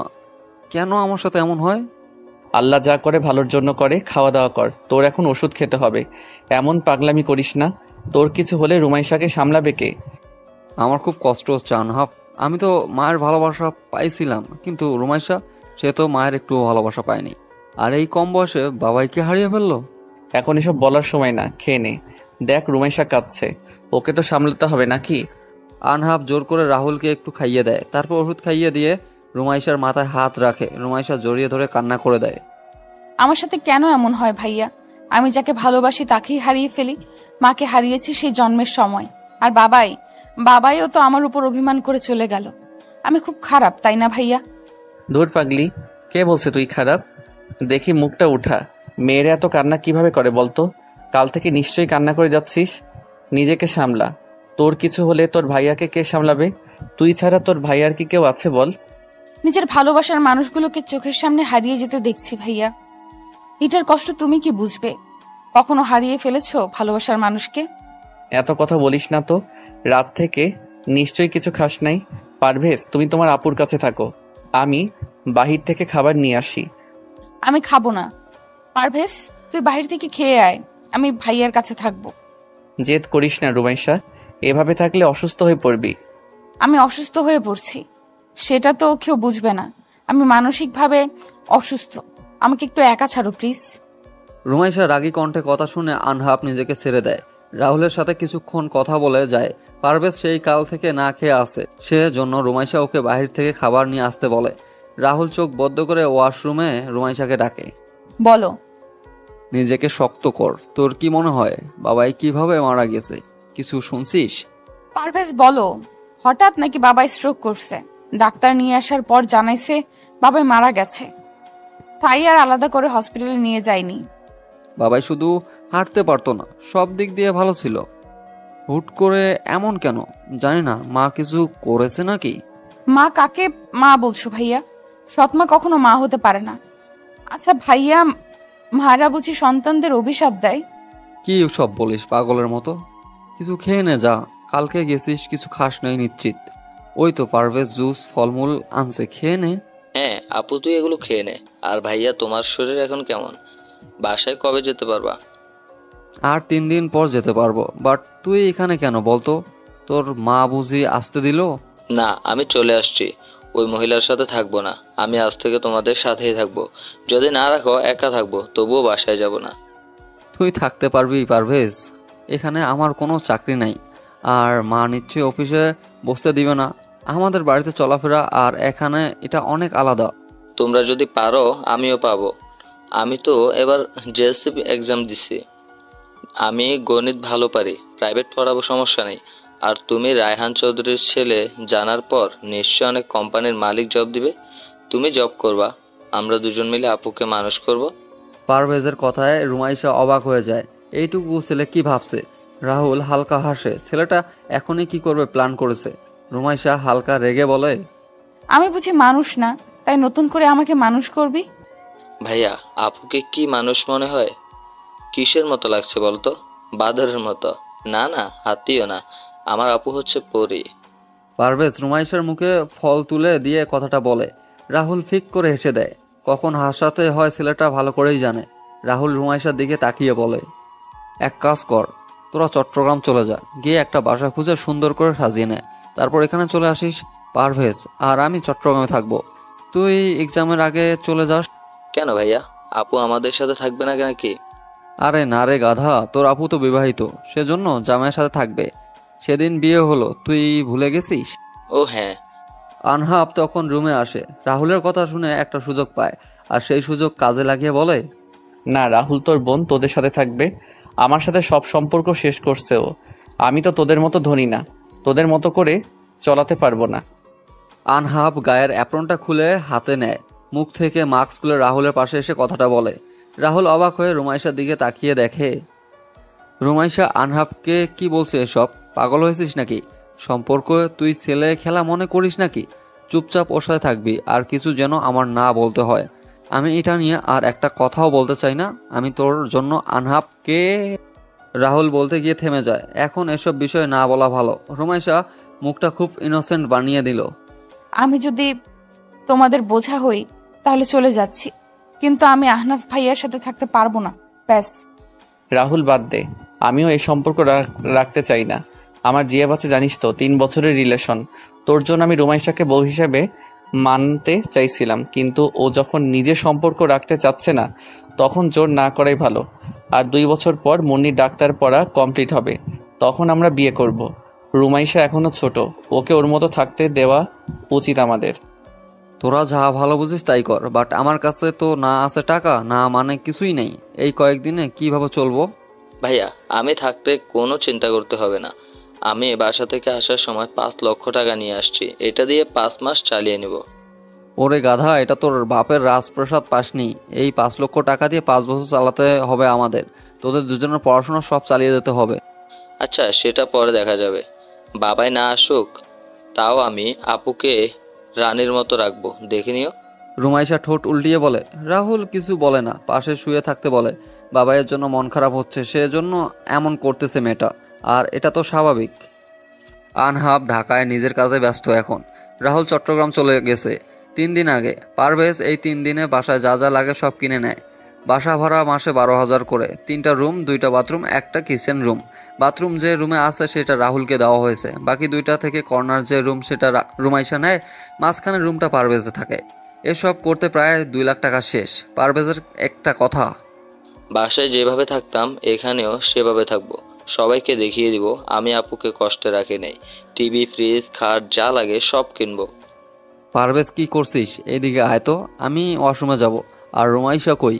কেন আমার সাথে এমন হয়? আল্লাহ যা করে ভালোর জন্য করে। খাওয়া দাওয়া কর, তোর এখন ওষুধ খেতে হবে। এমন পাগলামি করিস না। তোর কিছু হলে রুমাইশাকে সামলাবে কে? আমার খুব কষ্ট হচ্ছে আনহাব। আমি তো মায়ের ভালোবাসা পাইছিলাম, কিন্তু রুমাইশা, সে তো মায়ের একটু ভালোবাসা পায়নি, আর এই কম বয়সে বাবাইকে হারিয়ে ফেললো। এখন এসব বলার সময় না, খেয়ে নে। দেখ রুমাইশা কাঁদছে, ওকে তো সামলাতে হবে নাকি? আনহাব জোর করে রাহুলকে একটু খাইয়ে দেয়। তারপর ওষুধ খাইয়ে দিয়ে রুমাইশার মাথায় হাত রাখে। রুমাইশা জড়িয়ে ধরে কান্না করে দেয়। আমার সাথে কেন এমন হয় ভাইয়া? আমি যাকে ভালোবাসি তাকেই হারিয়ে ফেলি। মাকে হারিয়েছি সেই জন্মের সময়। আর বাবাইও তো আমার উপর অভিমান করে চলে গেল। আমি খুব খারাপ, তাই না ভাইয়া? ধুর পাগলি, কে বলছে তুই খারাপ? দেখি মুখটা উঠা। মেয়েরা এত কান্না কিভাবে করে বলতো? কাল থেকে নিশ্চয়ই কান্না করে যাচ্ছিস। নিজেকে সামলা। তোর কিছু হলে তোর ভাইয়াকে কে সামলাবে? তুই ছাড়া তোর ভাইয়ার কি কেউ আছে বল? নিজের ভালোবাসার মানুষগুলোকে চোখের সামনে হারিয়ে যেতে দেখছি ভাইয়া। এটার কষ্ট তুমি কি বুঝবে? কখনো হারিয়ে ফেলেছো ভালোবাসার মানুষকে? এত কথা বলিস না তো। রাত থেকে নিশ্চয়ই কিছু খাস নাই। পারভেজ, তুমি তোমার আপুর কাছে থাকো, আমি বাহির থেকে খাবার নিয়ে আসি। আমি খাবো না। পারভেজ, তুই বাহির থেকে খেয়ে আয়, আমি ভাইয়ার কাছে থাকবো। জেদ করিস না রুমাইশা, এভাবে থাকলে অসুস্থ হয়ে পড়বি। আমি অসুস্থ হয়ে পড়ছি, সেটা তো কেউ বুঝবে না। আমি মানসিকভাবে অসুস্থ, আমাকে একটু একা ছাড়ো প্লিজ। রুমাইশা রাগী কণ্ঠে কথা শুনে আনহাব নিজেকে ছেড়ে দেয়। রাহুলের সাথে কিছুক্ষণ কথা বলে যায়। পারভেজ সেই কাল থেকে না খেয়ে আসে, সেজন্য রুমাইশা ওকে বাহির থেকে খাবার নিয়ে আসতে বলে। রাহুল চোখ বদ্ধ করে ওয়াশরুমে রুমাইশাকে ডাকে। বলো। নিজেকে শক্ত কর। তোর কি মনে হয় বাবাই কিভাবে মারা গেছে? কিছু শুনছিস? পারভেজ বলো, হঠাৎ নাকি বাবা স্ট্রোক করছে? ডাক্তার নিয়ে আসার পর জানাইছে বাবাই মারা গেছে, তাই আর আলাদা করে হসপিটালে নিয়ে যায়নি। বাবাই শুধু হাঁটতে পারতো না, সব দিক দিয়ে ভালো ছিল। হুট করে এমন কেন? জানি না, মা কিছু করেছে নাকি? মা কাকে মা বলছো ভাইয়া? সৎমা কখনো মা হতে পারে না। আচ্ছা ভাইয়া, মারা বুঝি সন্তানদের অভিশাপ দেয়? কি সব বলিস পাগলের মতো? কিছু খেয়ে নে যা, কালকে গেছিস কিছু খাস নাই নিশ্চিত। ওই তো পারভেজ জুস ফলমূল আনছে, খেয়ে নে। হ্যাঁ আপু, তুই এগুলো খেয়ে নে। আর ভাইয়া, তোমার শরীর এখন কেমন? বাসায় কবে যেতে পারবা? আর 3 দিন পর যেতে পারবো। বাট তুই এখানে কেন বলতো? তোর মা বুঝি আসতে দিল? না, আমি চলে আসছি। ওই মহিলার সাথে থাকবো না। আমি আজ থেকে তোমাদের সাথেই থাকবো। যদি না রাখো একা থাকবো, তবুও বাসায় যাব না। তুই থাকতে পারবি পারভেজ? এখানে আমার কোনো চাকরি নাই, আর মা নিশ্চয়ই অফিসে বসতে দিবে না। আমাদের বাড়িতে চলাফেরা আর এখানে এটা অনেক আলাদা। তোমরা যদি পারো আমিও পাবো। আমি তো এবার জেএসসি এক্সাম দিছি। আমি গণিত ভালো পারি, প্রাইভেট পড়াবো, সমস্যা নেই। আর তুমি রায়হান চৌধুরীর ছেলে জানার পর নিশ্চয় অনেক কোম্পানির মালিক জব দিবে। তুমি জব করবা, আমরা দুজন মিলে আপুকে মানুষ করব। পারভেজের কথায় রুমাইশা অবাক হয়ে যায়। এইটুকু ছেলে কি ভাবছে? রাহুল হালকা হাসে। ছেলেটা এখনই কি করবে প্ল্যান করেছে। রুমাইশা হালকা রেগে বলে, আমি বুঝি মানুষ না, তাই নতুন করে আমাকে মানুষ করবি? ভাইয়া, আপুকে কি মানুষ মনে হয়? কিসের মতো লাগছে বলতো? বাদরের মতো? না না, হাতিও না। আমার আপু হচ্ছে পরী। পারভেজ রুমাইশার মুখে ফল তুলে দিয়ে কথাটা বলে। রাহুল ফিক করে হেসে দেয়। কখন হাসাতে হয় ছেলেটা ভালো করেই জানে। রাহুল রুমাইশার দিকে তাকিয়ে বলে, এক কাজ কর, তোরা চট্টগ্রাম চলে যা, গিয়ে একটা বাসা খুঁজে সুন্দর করে সাজিয়ে নে, তারপর এখানে চলে আসিস। পারভেজ আর আমি চট্টগ্রামে থাকবো, তুই এক্সামের আগে চলে যাস। কেন ভাইয়া, আপু আমাদের সাথে থাকবে না নাকি? আরে না রে গাধা, তোর আপু তো বিবাহিত, সেজন্য জামাইয়ের সাথে থাকবে। সেদিন বিয়ে হলো, তুই ভুলে গেছিস? ও হ্যাঁ। আনহাব তখন রুমে আসে। রাহুলের কথা শুনে একটা সুযোগ পায়, আর সেই সুযোগ কাজে লাগিয়ে বলে, না রাহুল, তোর বোন তোদের সাথে থাকবে। আমার সাথে সব সম্পর্ক শেষ করছে ও। আমি তো তোদের মতো ধনী না, তোদের মতো করে চলাতে পারবো না। আনহাব গায়ের অ্যাপ্রনটা খুলে হাতে নেয়, মুখ থেকে মাস্ক খুলে রাহুলের পাশে এসে কথাটা বলে। রাহুল অবাক হয়ে রুমাইশার দিকে তাকিয়ে দেখে। রুমাইশা আনহাবকে কি বলছে এসব? পাগল হয়েছিস নাকি? সম্পর্ক তুই ছেলে খেলা মনে করিস নাকি? চুপচাপ ওর সাথে থাকবি, আর কিছু যেন আমার না বলতে হয়। আমি এটা নিয়ে আর একটা কথাও বলতে চাই না। আমি তোর জন্য আনহাবকে। রাহুল বলতে গিয়ে থেমে যায়। এখন এসব বিষয় না বলা ভালো। রুমাইশা মুখটা খুব ইনোসেন্ট বানিয়ে দিল। আমি যদি তোমাদের বোঝা হই তাহলে চলে যাচ্ছি, কিন্তু আমি আহনাফ ভাইয়ার সাথে থাকতে পারবো না, ব্যাস। রাহুল বাদ দে, আমিও এই সম্পর্ক রাখতে চাই না। আমার জিয়া বাচ্চা জানিস তো, 3 বছরের রিলেশন। তোর জন্য আমি রুমাইশাকে বউ হিসেবে মানতে চাইছিলাম, কিন্তু ও যখন নিজে সম্পর্ক রাখতে চাচ্ছে না, তখন জোর না করাই ভালো। আর 2 বছর পর মুন্নির ডাক্তার পড়া কমপ্লিট হবে, তখন আমরা বিয়ে করব। রুমাইশা এখনো ছোট, ওকে ওর মতো থাকতে দেওয়া উচিত আমাদের। তোরা যা ভালো বুঝিস তাই কর, বাট আমার কাছে তো না আছে টাকা, না মানে কিছুই নেই। এই কয়েকদিনে কিভাবে চলবো? ভাইয়া, আমি থাকতে কোনো চিন্তা করতে হবে না। আমি বাসা থেকে আসার সময় 5 লক্ষ টাকা নিয়ে আসছি, এটা দিয়ে 5 মাস চালিয়ে নেব। ওরে গাধা, এটা তোর বাপের রাজপ্রাসাদ পাসনি। এই 5 লক্ষ টাকা দিয়ে 5 বছর চালাতে হবে আমাদের। তোদের দুজনের পড়াশোনা সব চালিয়ে যেতে হবে। আচ্ছা, সেটা পরে দেখা যাবে। বাবাই না আসুক, তাও আমি আপুকে রানীর মতো রাখবো, দেখে নিও। রুমাইশা ঠোঁট উল্টিয়ে বলে। রাহুল কিছু বলে না, পাশে শুয়ে থাকতে বলে। বাবাইয়ের জন্য মন খারাপ হচ্ছে, সেজন্য এমন করতেছে মেয়েটা। আর এটা তো স্বাভাবিক। আনহাব ঢাকায় নিজের কাজে ব্যস্ত এখন। রাহুল চট্টগ্রাম চলে গেছে 3 দিন আগে। পারভেজ এই 3 দিনে বাসায় যা যা লাগে সব কিনে নেয়। বাসা ভাড়া মাসে 12,000 করে, 3টা রুম, 2টা বাথরুম, একটা কিচেন রুম। বাথরুম যে রুমে আছে সেটা রাহুলকে দেওয়া হয়েছে, বাকি 2টা থেকে কর্নার যে রুম সেটা রুমাইশা নেয়, মাঝখানে রুমটা পারভেজে থাকে। এসব করতে প্রায় 2 লাখ টাকা শেষ। পারভেজের একটা কথা, বাসায় যেভাবে থাকতাম এখানেও সেভাবে থাকবো, সবাইকে দেখিয়ে দিব আমি আপুকে কষ্টে রাখি নাই। টিভি, ফ্রিজ, খাট যা লাগে সব কিনবো। পারভেজ কি করছিস? এইদিকে আয় তো, আমি ওয়াশরুমে যাব। আর রুমাইশা কই?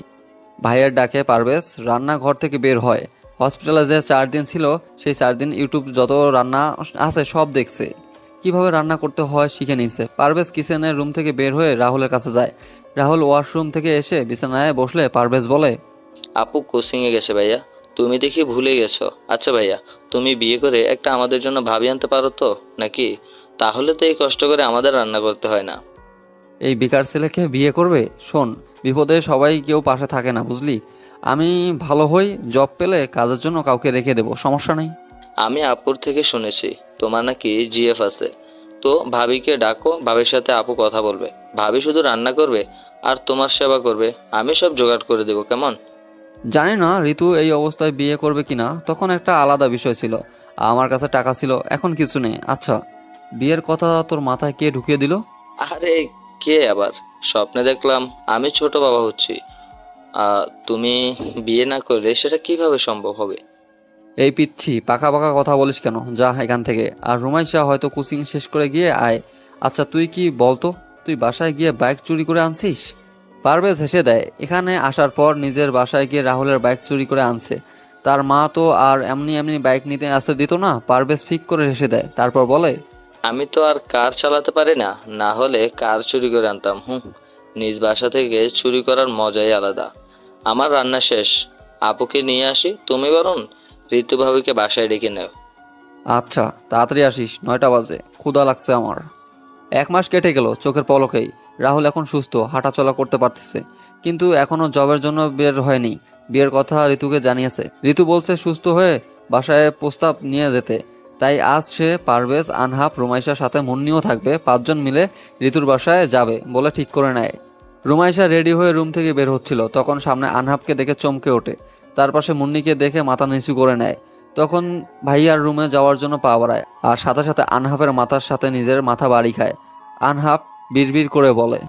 ভাইয়ের ডাকে পারভেজ রান্নাঘর থেকে বের হয়। হসপিটালে যে 4 দিন ছিল সেই 4 দিন ইউটিউব যত রান্না আছে সব দেখছে, কিভাবে রান্না করতে হয় শিখে নিয়েছে। পারভেজ কিচেনের রুম থেকে বের হয়ে রাহুলের কাছে যায়। রাহুল ওয়াশরুম থেকে এসে বিছানায় বসলে পারভেজ বলে, আপু কোচিংয়ে গেছে ভাইয়া, তুমি দেখি ভুলে গেছো। আচ্ছা ভাইয়া, তুমি বিয়ে করে একটা আমাদের জন্য ভাবি আনতে পারো তো নাকি? তাহলে তো এই কষ্ট করে আমাদের রান্না করতে হয় না। এই বেকার ছেলেকে বিয়ে করবে? শোন, বিপদে সবাই কেউ পাশে থাকে না, বুঝলি? আমি ভালো হই, জব পেলে কাজের জন্য কাউকে রেখে দেবো, সমস্যা নেই। আমি আপুর থেকে শুনেছি তোমার নাকি জিএফ আছে, তো ভাবিকে ডাকো, ভাবির সাথে আপু কথা বলবে। ভাবি শুধু রান্না করবে আর তোমার সেবা করবে, আমি সব জোগাড় করে দেবো, কেমন? জানি না ঋতু এই অবস্থায় বিয়ে করবে কিনা, তখন একটা আলাদা বিষয় ছিল। আমার কাছে টাকা ছিল, এখন কিছু নেই। আচ্ছা, বিয়ের কথা তোর মাথায় কে ঢুকিয়ে দিল? আরে কে আবার? স্বপ্নে দেখলাম আমি ছোট বাবা হচ্ছি। তুমি বিয়ে না করলে সেটা কিভাবে সম্ভব হবে? এই পিচ্ছি, পাকা পাকা কথা বলিস কেন? যা এখান থেকে। আর রুমাইশা হয়তো কোচিং শেষ করে গিয়ে আয়। আচ্ছা তুই কি বলতো, তুই বাসায় গিয়ে বাইক চুরি করে আনছিস? পারভেজ হেসে দেয়। এখানে আসার পর নিজের বাসায় গিয়ে রাহুলের বাইক চুরি করে আনছে। তার মা তো আর এমনি এমনি বাইক নিতে আসতে দিত না। পারভেজ ফিক করে হেসে দেয়, তারপর বলে, আমি তো আর কার চালাতে পারি না, না হলে কার চুরি করে আনতাম। নিজ বাসা থেকে চুরি করার মজাই আলাদা। আমার রান্না শেষ, আপুকে নিয়ে আসি, তুমি বরং ঋতু ভাবিকে বাসায় ডেকে নেও। আচ্ছা তাড়াতাড়ি আসিস, 9টা বাজে, ক্ষুধা লাগছে আমার। 1 মাস কেটে গেল চোখের পলকেই। রাহুল এখন সুস্থ, হাঁটাচলা করতে পারতেছে, কিন্তু এখনো জবের জন্য বের হয়নি। বিয়ের কথা ঋতুকে জানিয়েছে। ঋতু বলছে সুস্থ হয়ে বাসায় প্রস্তাব নিয়ে যেতে। তাই আজ সে, পারভেজ, আনহাব, রুমাইশার সাথে মুন্নিও থাকবে, 5 জন মিলে ঋতুর বাসায় যাবে বলে ঠিক করে নেয়। রুমাইশা রেডি হয়ে রুম থেকে বের হচ্ছিল, তখন সামনে আনহাবকে দেখে চমকে ওঠে। তার পাশে মুন্নিকে দেখে মাথা নিচু করে নেয়। তখন ভাইয়ার রুমে যাওয়ার জন্য পা বাড়ায়, আর সাথে সাথে আনহাবের মাথার সাথে নিজের মাথা বাড়ি খায়। আনহাব বিড়বিড় করে বলে,